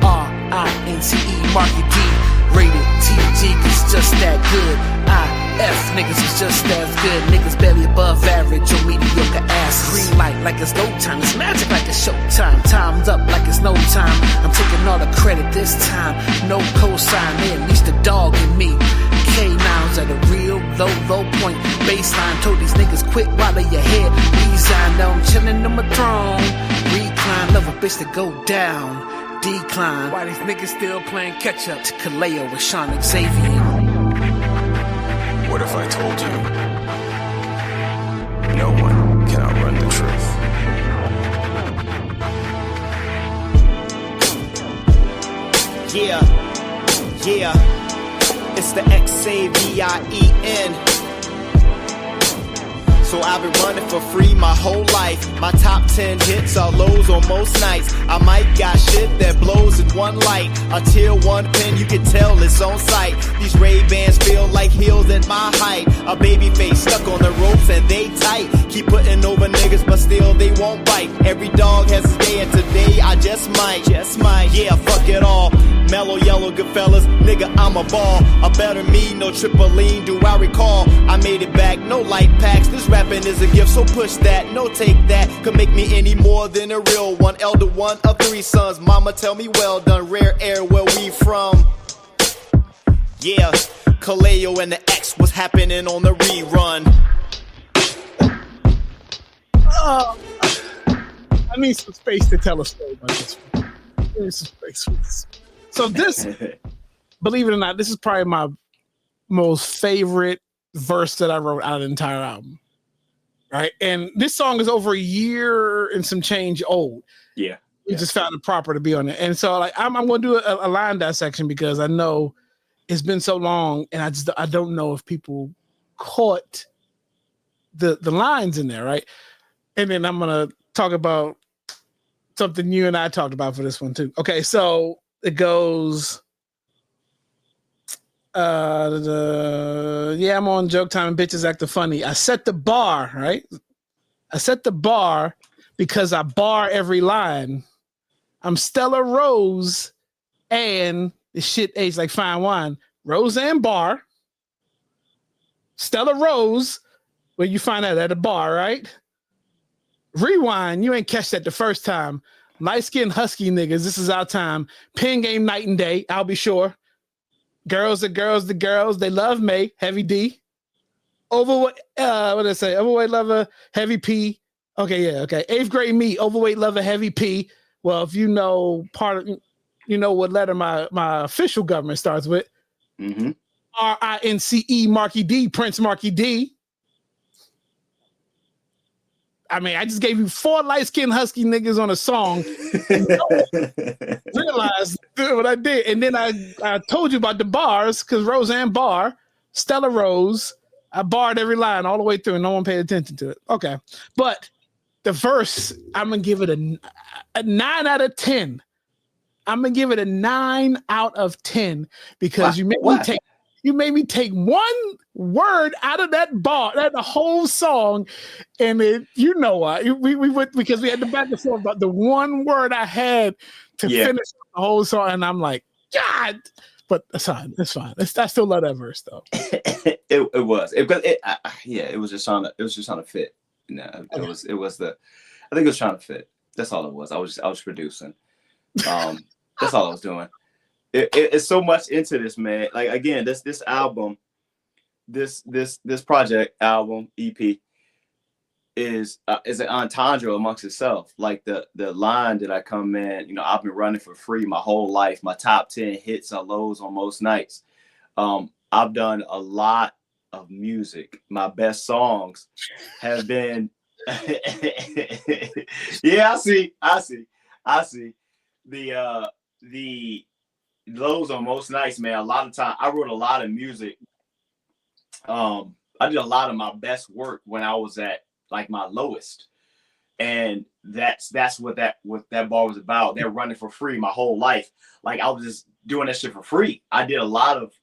R-I-N-C-E, Marky D. Rated TG, cause just that good. IF, niggas is just as good. Niggas barely above average or mediocre ass. Green light like it's no time. It's magic like it's showtime. Time's up like it's no time. I'm taking all the credit this time. No cosign, they unleashed the dog in me. K9's at a real low point. Baseline told these niggas quit while they ahead. Resign, now I'm chillin' on my throne. Recline, love a bitch to go down. Decline, why these niggas still playing catch up to Kaleo with Shawn and Xavien? What if I told you no one can outrun the truth? Yeah, it's the Xavien. So I've been running for free my whole life. My top 10 hits are lows on most nights. I might got shit that blows in one light. A tier 1 pen, you can tell it's on sight. These Ray-Bans feel like heels at my height. A baby face stuck on the ropes and they tight. Keep putting over niggas but still they won't bite. Every dog has his day and today I just might. Yeah, fuck it all. Mellow yellow, good fellas, nigga, I'm a ball. A better me, no triple lean, do I recall? I made it back, no light packs. This rapping is a gift, so push that, no take that. Could make me any more than a real one. Elder one of 3 sons, mama tell me well done. Rare air where we from. Yeah, Kaleo and the X, what's happening on the rerun? I need some space to tell a story about this one. So this, believe it or not, this is probably my most favorite verse that I wrote out of the entire album. Right. And this song is over a year and some change old. Yeah. We just found it proper to be on it. And so like I'm going to do a line dissection because I know it's been so long and I don't know if people caught the lines in there, right? And then I'm going to talk about something you and I talked about for this one too. Okay, so it goes I'm on joke time and bitches acting funny. I set the bar, right? I set the bar because I bar every line. I'm Stella Rose and the shit aged like fine wine. Rose and bar. Stella Rose, where you find that at a bar, right? Rewind, you ain't catch that the first time. Light-skinned husky niggas, this is our time. Pen game night and day, I'll be sure. Girls, the girls, they love me. Heavy D. Overweight, what did I say? Overweight lover, heavy P. Okay, yeah, okay. 8th grade me, overweight lover, heavy P. Well, if you know what letter my official government starts with. Mm-hmm. RINCE Marky D, Prince Marky D. I mean, I just gave you 4 light-skinned husky niggas on a song. Realized what I did. And then I told you about the bars because Roseanne Barr, Stella Rose, I barred every line all the way through and no one paid attention to it. Okay. But the verse, I'm going to give it a 9 out of 10. I'm going to give it a 9 out of 10 because you made me take one word out of that bar, the whole song, and you know why. We went because we had the back and forth about the one word I had to finish the whole song, and I'm like, God. But it's fine. It's fine. I still love that verse though. It was just trying to fit. You know, it was I think it was trying to fit. That's all it was. I was producing. That's all I was doing. It's so much into this, man. Like again, this album, this project album EP is an entendre amongst itself. Like the line that I come in, you know, I've been running for free my whole life. My top 10 hits are lows on most nights. I've done a lot of music. My best songs have been. Yeah, I see. The lows on most nights, man. A lot of time I wrote a lot of music. I did a lot of my best work when I was at like my lowest, and that's what that bar was about. They're running for free my whole life. Like I was just doing that shit for free. I did a lot of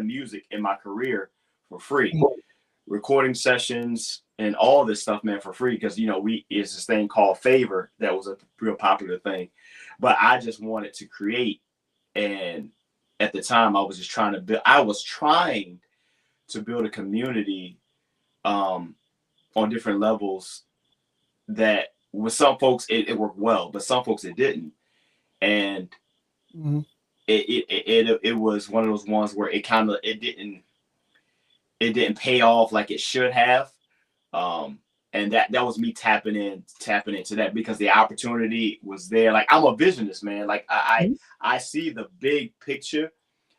music in my career for free, recording sessions and all this stuff, man, for free. Because you know it's this thing called Favor that was a real popular thing, but I just wanted to create. And at the time, I was trying to build a community on different levels that with some folks it worked well, but some folks it didn't. And it was one of those ones where it didn't pay off like it should have. And that was me tapping into that because the opportunity was there. Like I'm a visionist, man. Like I see the big picture.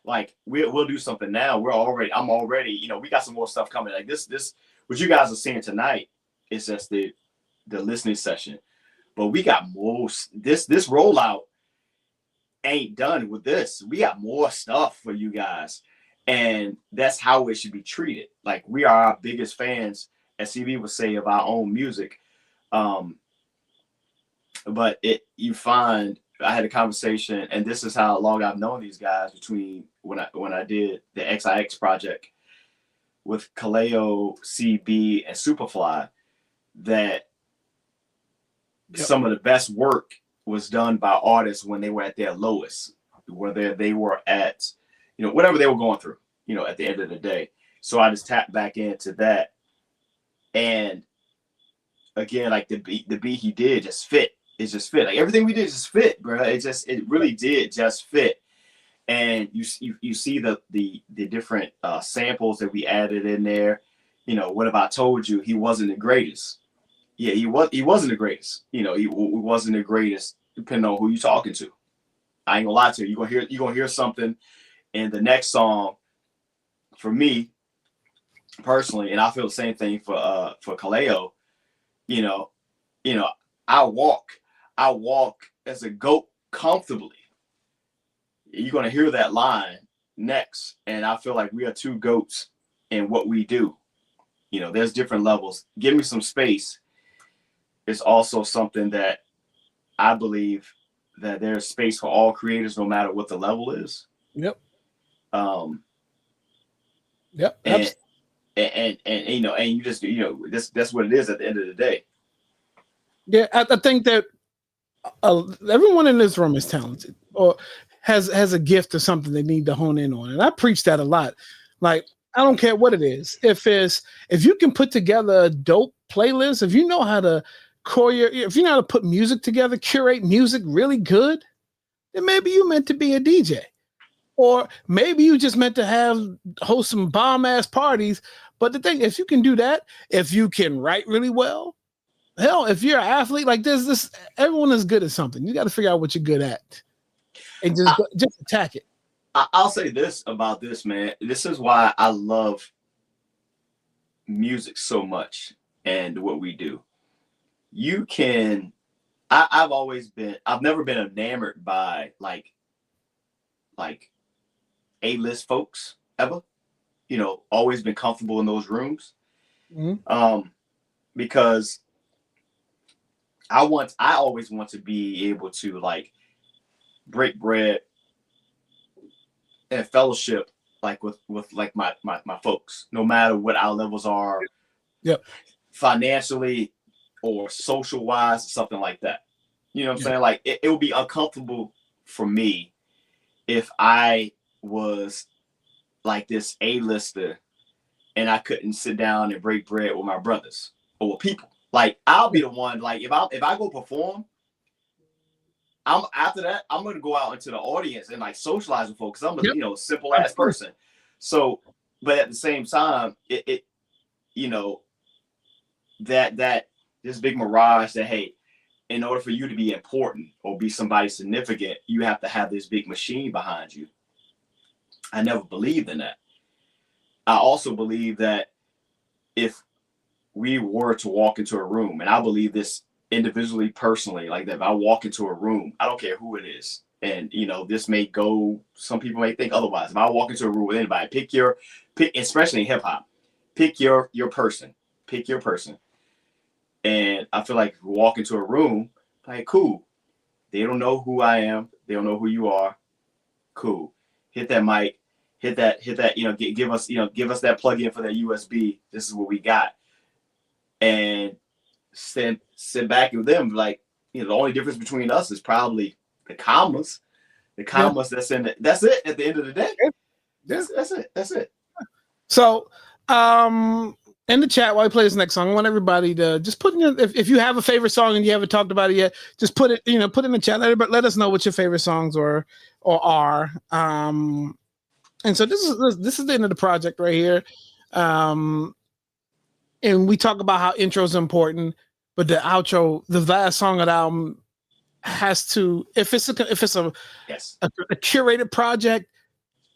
Like we'll do something now. I'm already, you know, we got some more stuff coming. Like this, what you guys are seeing tonight is just the listening session. But we got more. This rollout ain't done with this. We got more stuff for you guys. And that's how it should be treated. Like we are our biggest fans, as CB would say, of our own music. But you find I had a conversation, and this is how long I've known these guys between when I did the XIX project with Kaleo, CB, and Superfly, that some of the best work was done by artists when they were at their lowest, whether they were at, you know, whatever they were going through, you know, at the end of the day. So I just tapped back into that. And again, like the beat he did just fit. It just fit. Like everything we did just fit, bro. It really did just fit. And you see the different samples that we added in there. You know, what if I told you he wasn't the greatest? Yeah, he wasn't the greatest. You know, he wasn't the greatest, depending on who you're talking to. I ain't gonna lie to you. You're gonna hear something in the next song for me personally, and I feel the same thing for Kaleo. You know, I walk as a goat comfortably. You're gonna hear that line next, and I feel like we are two goats in what we do. There's different levels. Give me some space. It's also something that I believe that there's space for all creators, no matter what the level is. Yep. Yep. And you just that's what it is at the end of the day. Yeah, I think that everyone in this room is talented or has a gift or something they need to hone in on, and I preach that a lot. Like, I don't care what it is. If you can put together a dope playlist, if you know how to if you know how to put music together, curate music really good, then maybe you meant to be a DJ. Or maybe you just meant to host some bomb ass parties. But the thing, if you can do that, if you can write really well, hell, if you're an athlete, like this, everyone is good at something. You got to figure out what you're good at, and just attack it. I'll say this about this, man. This is why I love music so much and what we do. I've never been enamored by like A-list folks ever. Always been comfortable in those rooms. Mm-hmm. Because I always want to be able to like break bread and fellowship like with like my folks, no matter what our levels are. Yep. Financially or social wise or something like that. You know what I'm saying? Like it would be uncomfortable for me if I was like this A-lister and I couldn't sit down and break bread with my brothers or with people. Like, I'll be the one, like, if I go perform, after that, I'm gonna go out into the audience and like socialize with folks. I'm a simple ass person. So, but at the same time, it that this big mirage that, hey, in order for you to be important or be somebody significant, you have to have this big machine behind you. I never believed in that. I also believe that if we were to walk into a room, and I believe this individually, personally, like that if I walk into a room, I don't care who it is. And, this may go, some people may think otherwise. If I walk into a room with anybody, pick, especially in hip hop, pick your person, pick your person. And I feel like if we walk into a room, like, cool. They don't know who I am. They don't know who you are. Cool. Hit that mic, hit that, give us that plug-in for that USB. This is what we got. And sit back with them. Like, the only difference between us is probably the commas. The commas that's in it. That's it at the end of the day. That's it. So, in the chat while we play this next song, I want everybody to just put in if you have a favorite song and you haven't talked about it yet, just put it in the chat. Let us know what your favorite songs are. And so this is the end of the project right here. And we talk about how intro is important, but the outro, the last song of the album, has to, if it's a curated project,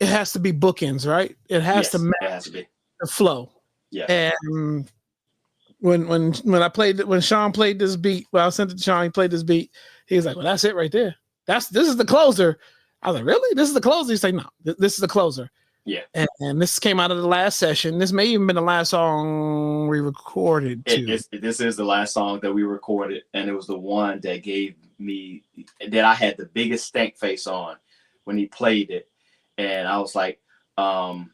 it has to be bookends, right? It has to match the flow. Yeah. And when Shawn played this beat, I sent it to Shawn, he played this beat. He was like, "Well, that's it right there. This is the closer." I was like, "Really? This is the closer?" He's like, "No, this is the closer." Yeah. And this came out of the last session. This may even been the last song we recorded too. This is the last song that we recorded, and it was the one that gave me that I had the biggest stank face on when he played it, and I was like, I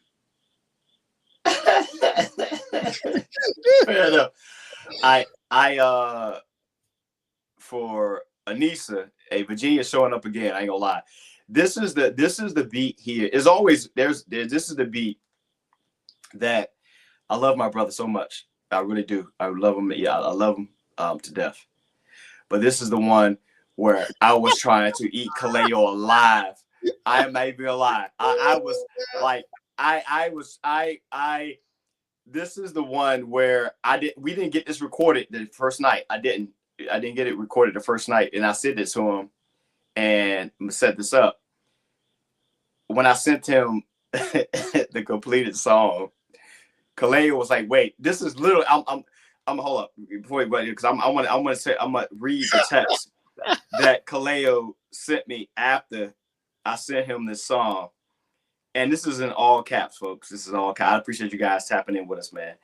for Anissa, Virginia showing up again. I ain't gonna lie. This is the beat here. As always, this is the beat that I love my brother so much. I really do. I love him. Yeah, I love him to death. But this is the one where I was trying to eat Kaleo alive. I am not even gonna lie. I was like, this is the one where we didn't get this recorded the first night. I didn't get it recorded the first night, and I said it to him, and I'm gonna set this up. When I sent him the completed song, Kaleo was like, "Wait, this is literally." I'm hold up before you because I'm gonna read the text that Kaleo sent me after I sent him this song, and this is in all caps, folks. This is all caps. I appreciate you guys tapping in with us, man.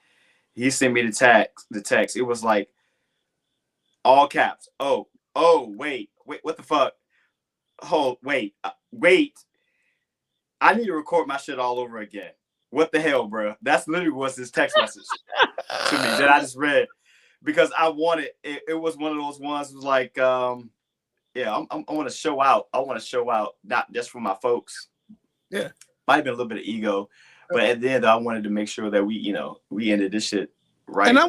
He sent me the text. It was like all caps. Oh, wait, what the fuck? Oh, wait. I need to record my shit all over again. What the hell, bro? That's literally was his text message to me that I just read because I wanted it was one of those ones was like, I want to show out. I want to show out, not just for my folks. Yeah. Might have been a little bit of ego, but at the end, I wanted to make sure that we ended this shit right. And I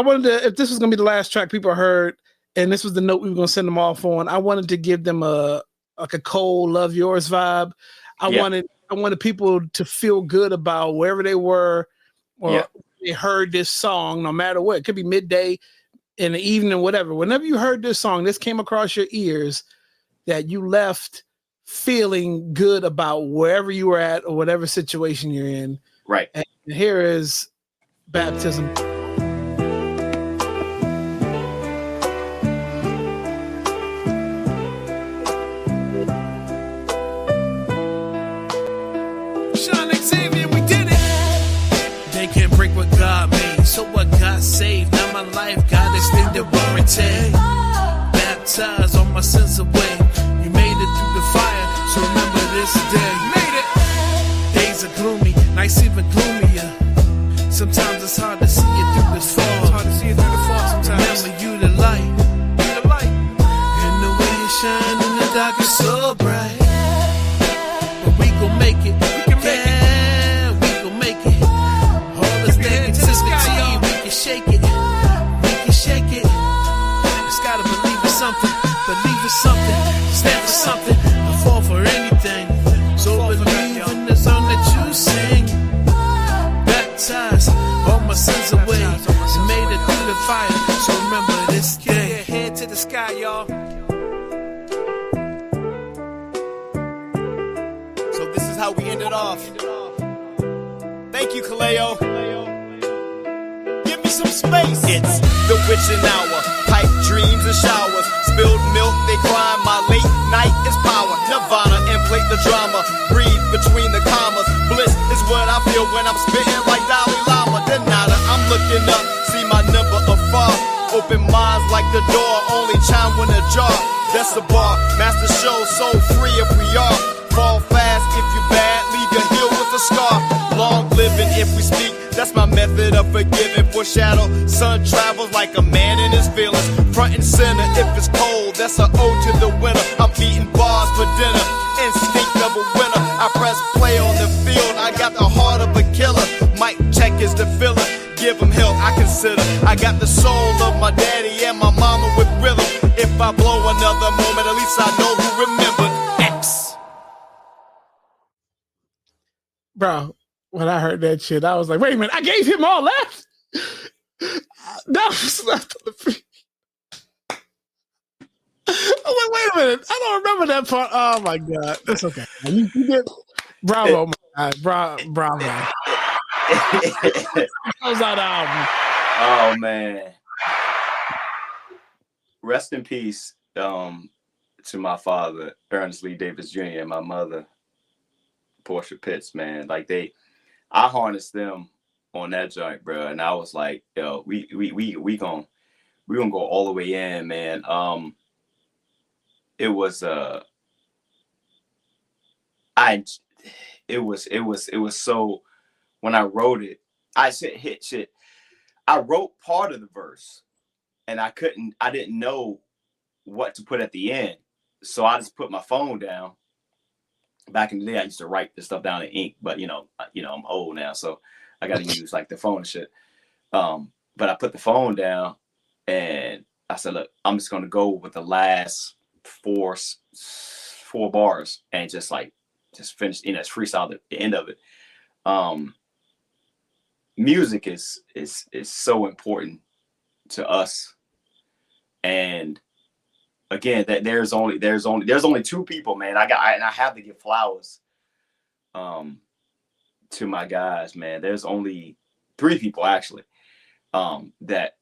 wanted to, if this was going to be the last track people heard, and this was the note we were going to send them off on, I wanted to give them a Cole Love Yours vibe. I wanted people to feel good about wherever they were or they heard this song, no matter what. It could be midday, in the evening, whatever. Whenever you heard this song, this came across your ears, that you left feeling good about wherever you were at or whatever situation you're in. Right. And here is Baptism. Shawn, Xavien, we did it. They can't break what God made, so what God saved. Now my life got extended warranty. Baptized, all my sins away. You made it through the fire, so remember this day. Made it. Days are gloomy, nights even gloomier. Sometimes it's hard to see it through this fog. Sometimes remember you the light. And the way you shine in the dark is so bright. But we gon' make it. We gon' make it. All this negativity, we can shake it. We can shake it. Just gotta believe in something. Believe in something. Stand for something. I fall for anything. So believe in the song that you sing. Baptized, all my sins away. You made it through the fire. So remember this day. Head to the sky, y'all. So this is how we end it off. Thank you, Kaleo. Give me some space. It's the witching hour. Pipe dreams and showers. Spilled milk, they climb. My late night is power. Nirvana and plate the drama. Breathe between the commas. Bliss is what I feel when I'm spitting like Dalai Lama. Denada, I'm looking up. See my number afar. Open minds like the door. Only chime when ajar. That's the bar. Master show, so free if we are. Fall fast if you bad. Leave your heel with a scar. Long living if we speak. That's my method of forgiving. Foreshadow. Sun travels like a man in his feelings. Front and center if it's cold. That's an ode to the winter. I'm eating bars for dinner. Instinct of a winner. I press play on the field. I got the heart of a killer. Mic check is the filler. Give him help, I consider. I got the soul of my daddy and my mama with rhythm. If I blow another moment, at least I know who remembered X. Bro, when I heard that shit, I was like, wait a minute, I gave him all that? That was left on the free. I'm like, wait a minute, I don't remember that part. Oh my God, that's okay. You did. Bravo, my guy. Bravo. How's that album? Oh man. Rest in peace to my father, Ernest Lee Davis Jr., and my mother, Portia Pitts, man. Like I harnessed them on that joint, bro. And I was like, yo, we gonna go all the way in, man. It was so, when I wrote it, I said hit shit. I wrote part of the verse and I didn't know what to put at the end. So I just put my phone down. Back in the day, I used to write this stuff down in ink, but I'm old now, so I got to use like the phone and shit. But I put the phone down and I said, look, I'm just going to go with the last four bars and just finish, it's freestyle at the end of it. Music is so important to us, and again, that there's only two people, man. I have to give flowers to my guys, man. There's only three people actually that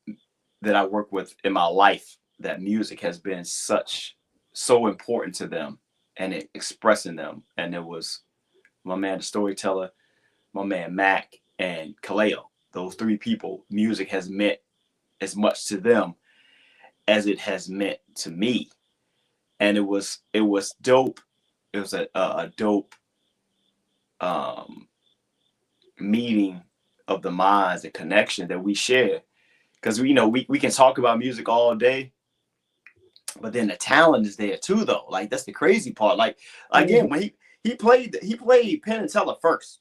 I work with in my life that music has been so important to them and expressing them. And it was my man, the storyteller, my man Mac, and Kaleo. Those three people, music has meant as much to them as it has meant to me. And it was dope. It was a dope meeting of the minds, the connection that we share. Because we can talk about music all day, but then the talent is there too, though. Like, that's the crazy part. Like, again, when he played Penn and Teller first.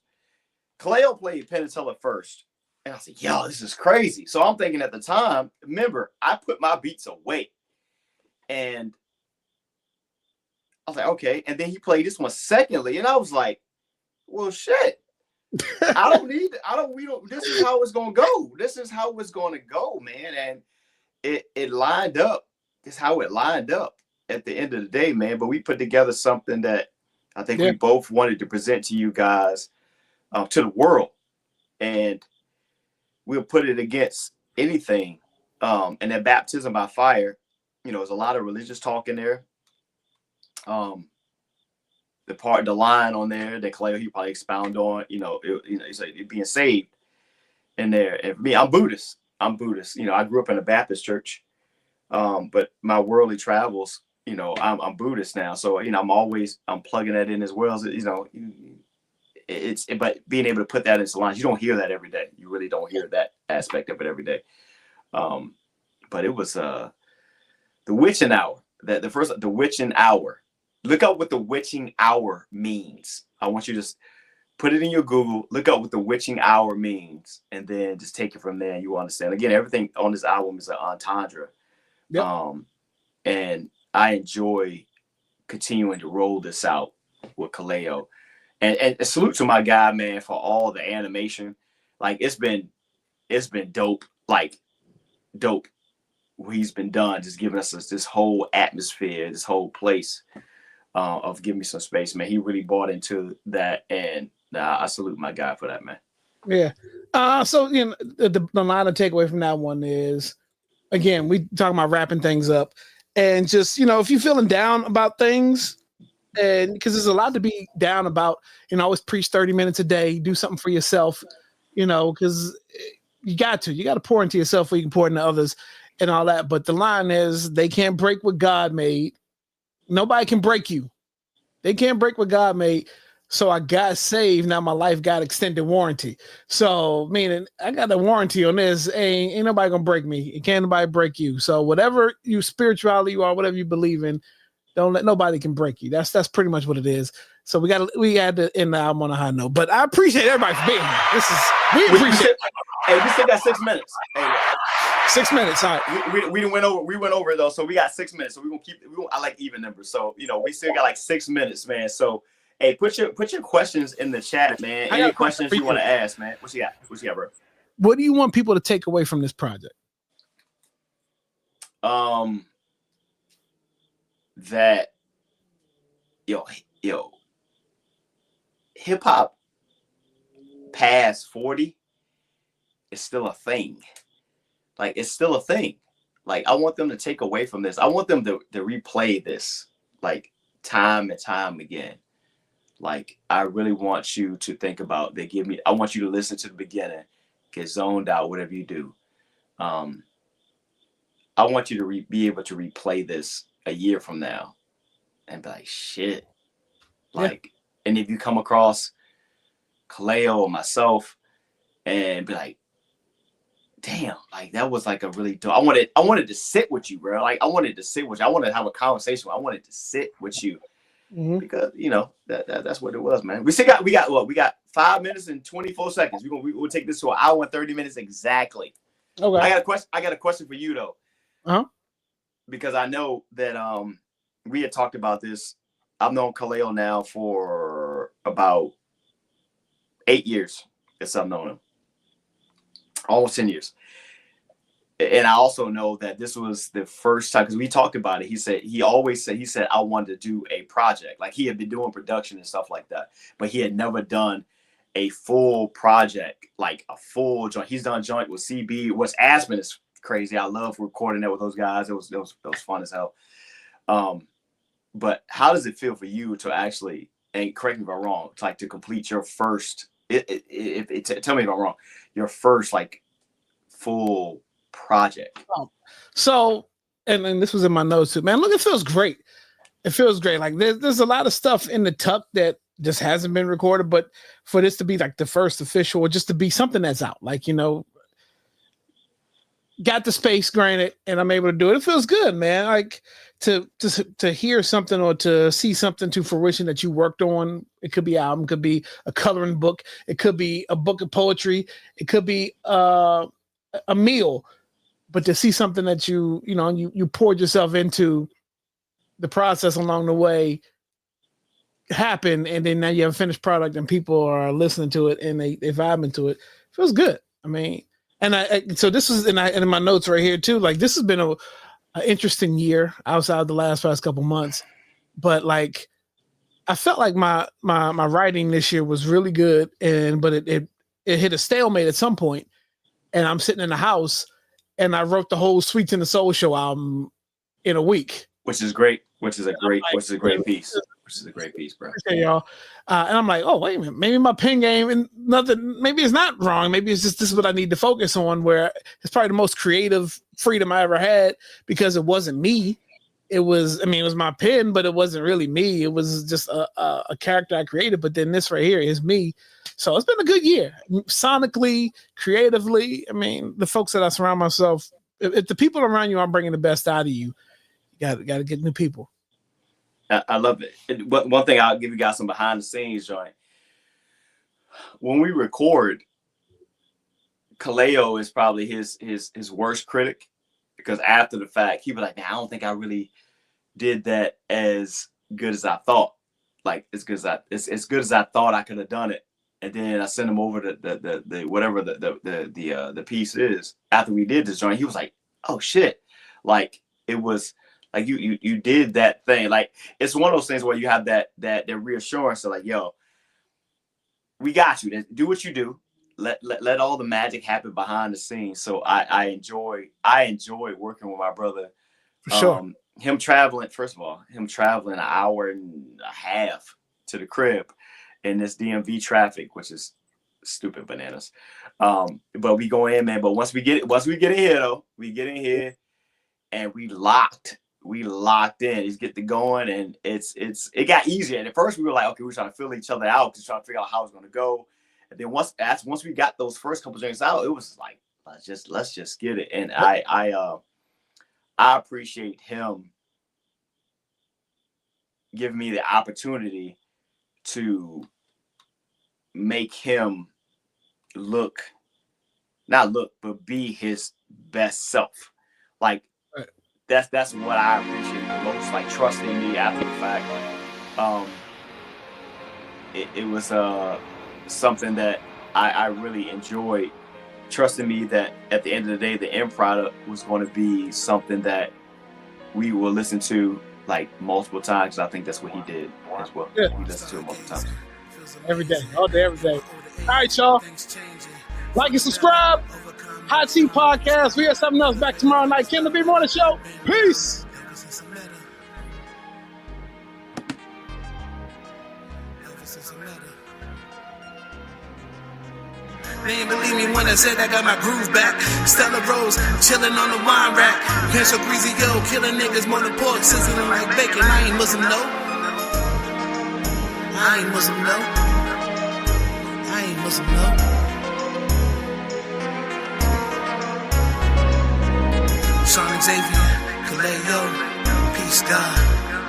Kaleo played Penn and Teller first. And I said, yo, this is crazy. So I'm thinking at the time, remember, I put my beats away. And I was like, okay. And then he played this one secondly. And I was like, well, shit. This is how it's going to go. This is how it's going to go, man. And it lined up. This is how it lined up at the end of the day, man. But we put together something that I think we both wanted to present to you guys, to the world. And we'll put it against anything. And that baptism by fire, there's a lot of religious talk in there. The line on there that Kaleo, he probably expound on, it's like being saved in there. And for me, I'm Buddhist. I grew up in a Baptist church, but my worldly travels, I'm Buddhist now. So, I'm plugging that in as well as, but being able to put that into lines, you don't hear that every day. You really don't hear that aspect of it every day. But it was the witching hour. The witching hour. Look up what the witching hour means. I want you to just put it in your Google, look up what the witching hour means, and then just take it from there and you will understand. Again, everything on this album is an entendre. Yep. And I enjoy continuing to roll this out with Kaleo. And a salute to my guy, man, for all the animation. Like, it's been dope. Like, dope. What he's been done, just giving us this whole atmosphere, this whole place of giving me some space, man. He really bought into that, and I salute my guy for that, man. Yeah. So the line to take away from that one is, again, we talking about wrapping things up, and just if you're feeling down about things, and because there's a lot to be down about, always preach 30 minutes a day, do something for yourself, because you got to pour into yourself so you can pour into others and all that. But the line is, they can't break what God made. Nobody can break you. They can't break what God made. So I got saved. Now my life got extended warranty. So meaning I got a warranty on this. Ain't nobody gonna break me. Can't nobody break you. So whatever you spirituality you are, whatever you believe in, don't let nobody can break you. That's pretty much what it is. So we had to end the album on a high note. But I appreciate everybody for being here. We appreciate. Hey, we still got 6 minutes. Hey, 6 minutes. All right. We went over. We went over it though, so we got 6 minutes. So we're gonna keep. I like even numbers. So we still got like 6 minutes, man. So hey, put your questions in the chat, man. Any questions you want to ask, man? What you got, bro? What do you want people to take away from this project? That hip hop past 40 is still a thing. Like, it's still a thing. Like, I want them to take away from this. I want them to replay this like time and time again. Like, I really want you to think about, I want you to listen to the beginning, get zoned out, whatever you do. I want you to be able to replay this a year from now and be like, shit. Like, and if you come across Kaleo or myself and be like, damn, like, that was like a really dope. I wanted to sit with you, bro. Like, I wanted to sit with you. I wanted to have a conversation. I wanted to sit with you. Mm-hmm. Because that's what it was, man. We got 5 minutes and 24 seconds. We'll take this to an hour and 30 minutes exactly. Okay. I got a question for you though. Uh-huh. Because I know that we had talked about this. I've known Kaleo now for about 8 years. Guess I've known him. Almost 10 years. and I also know that this was the first time, because we talked about it. He said I wanted to do a project. Like, he had been doing production and stuff like that, but he had never done a full project, like a full joint. He's done joint with CB. What's Aspen is crazy. I love recording that with those guys. It was fun as hell. But how does it feel for you to actually, and correct me if I'm wrong, like to complete your first, tell me if I'm wrong, your first like full project? So, and this was in my notes too, man. Look, it feels great. It feels great. Like there's a lot of stuff in the tuck that just hasn't been recorded, but for this to be like the first official, or just to be something that's out, like, you know, got the space granted, and I'm able to do it. It feels good, man. Like to hear something or to see something to fruition that you worked on. It could be an album, could be a coloring book, it could be a book of poetry, it could be a meal, but to see something that you poured yourself into the process along the way happen, and then now you have a finished product and people are listening to it and they vibe into it. Feels good. I mean, and so this is, and in my notes right here too, like this has been an interesting year outside of the last couple months, but like I felt like my writing this year was really good, but it hit a stalemate at some point, and I'm sitting in the house and I wrote the whole Sweets in the Soul Show album in a week, which is great. Which is a great piece. Which is a great piece, bro. Okay, y'all. And I'm like, oh, wait a minute. Maybe my pen game and nothing. Maybe it's not wrong. Maybe it's just this is what I need to focus on. Where it's probably the most creative freedom I ever had, because it wasn't me. It was my pen, but it wasn't really me. It was just a character I created. But then this right here is me. So it's been a good year, sonically, creatively. I mean, the folks that I surround myself, if the people around you aren't bringing the best out of you, got to get new people. I love it. One thing, I'll give you guys some behind the scenes, joint. When we record, Kaleo is probably his worst critic, because after the fact, he was like, man, I don't think I really did that as good as I thought. Like as good as I thought I could have done it. And then I sent him over the whatever the piece is. After we did this joint, he was like, oh shit. Like it was like you did that thing. Like it's one of those things where you have that reassurance of like, yo, we got you. Do what you do. Let all the magic happen behind the scenes. So I enjoy working with my brother. For sure. Him traveling an hour and a half to the crib in this DMV traffic, which is stupid bananas. But we go in, man. But once we get in here though, we get in here and we locked in. He's get the going, and it got easier. And at first we were like, okay, we're trying to fill each other out, just trying to figure out how it's gonna go. And then once we got those first couple drinks out, it was like, let's just get it. And I appreciate him giving me the opportunity to make him but be his best self. Like that's what I appreciate the most. Like trusting me after the fact. It was something that I really enjoyed, trusting me that at the end of the day, the end product was going to be something that we will listen to like multiple times. I think that's what he did as well. Yeah. We listened to it multiple times. Every day, all day, every day. All right, y'all. Like and subscribe. Hot Tea Podcast. We have something else back tomorrow night. Kim the B Morning Show. Peace. They ain't believe me when I said I got my groove back. Stella Rose, chillin' on the wine rack. Pencil greasy, yo, killing niggas more than pork, sizzling like bacon. I ain't Muslim, no. I ain't Muslim, no. I ain't Muslim, no. Shawn, Xavien, Kaleo, peace, God,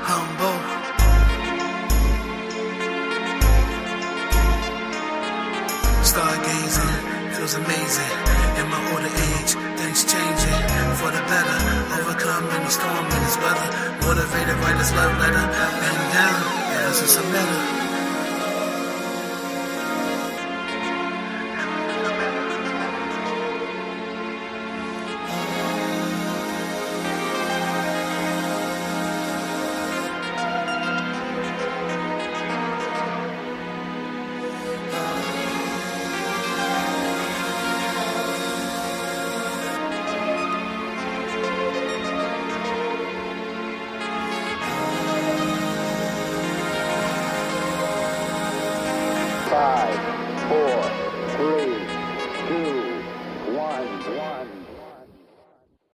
humble. Stargazing, feels amazing. In my older age, things changing for the better. Overcome any storm in this weather. Motivated, write this love letter. Bend down, ever since I met her.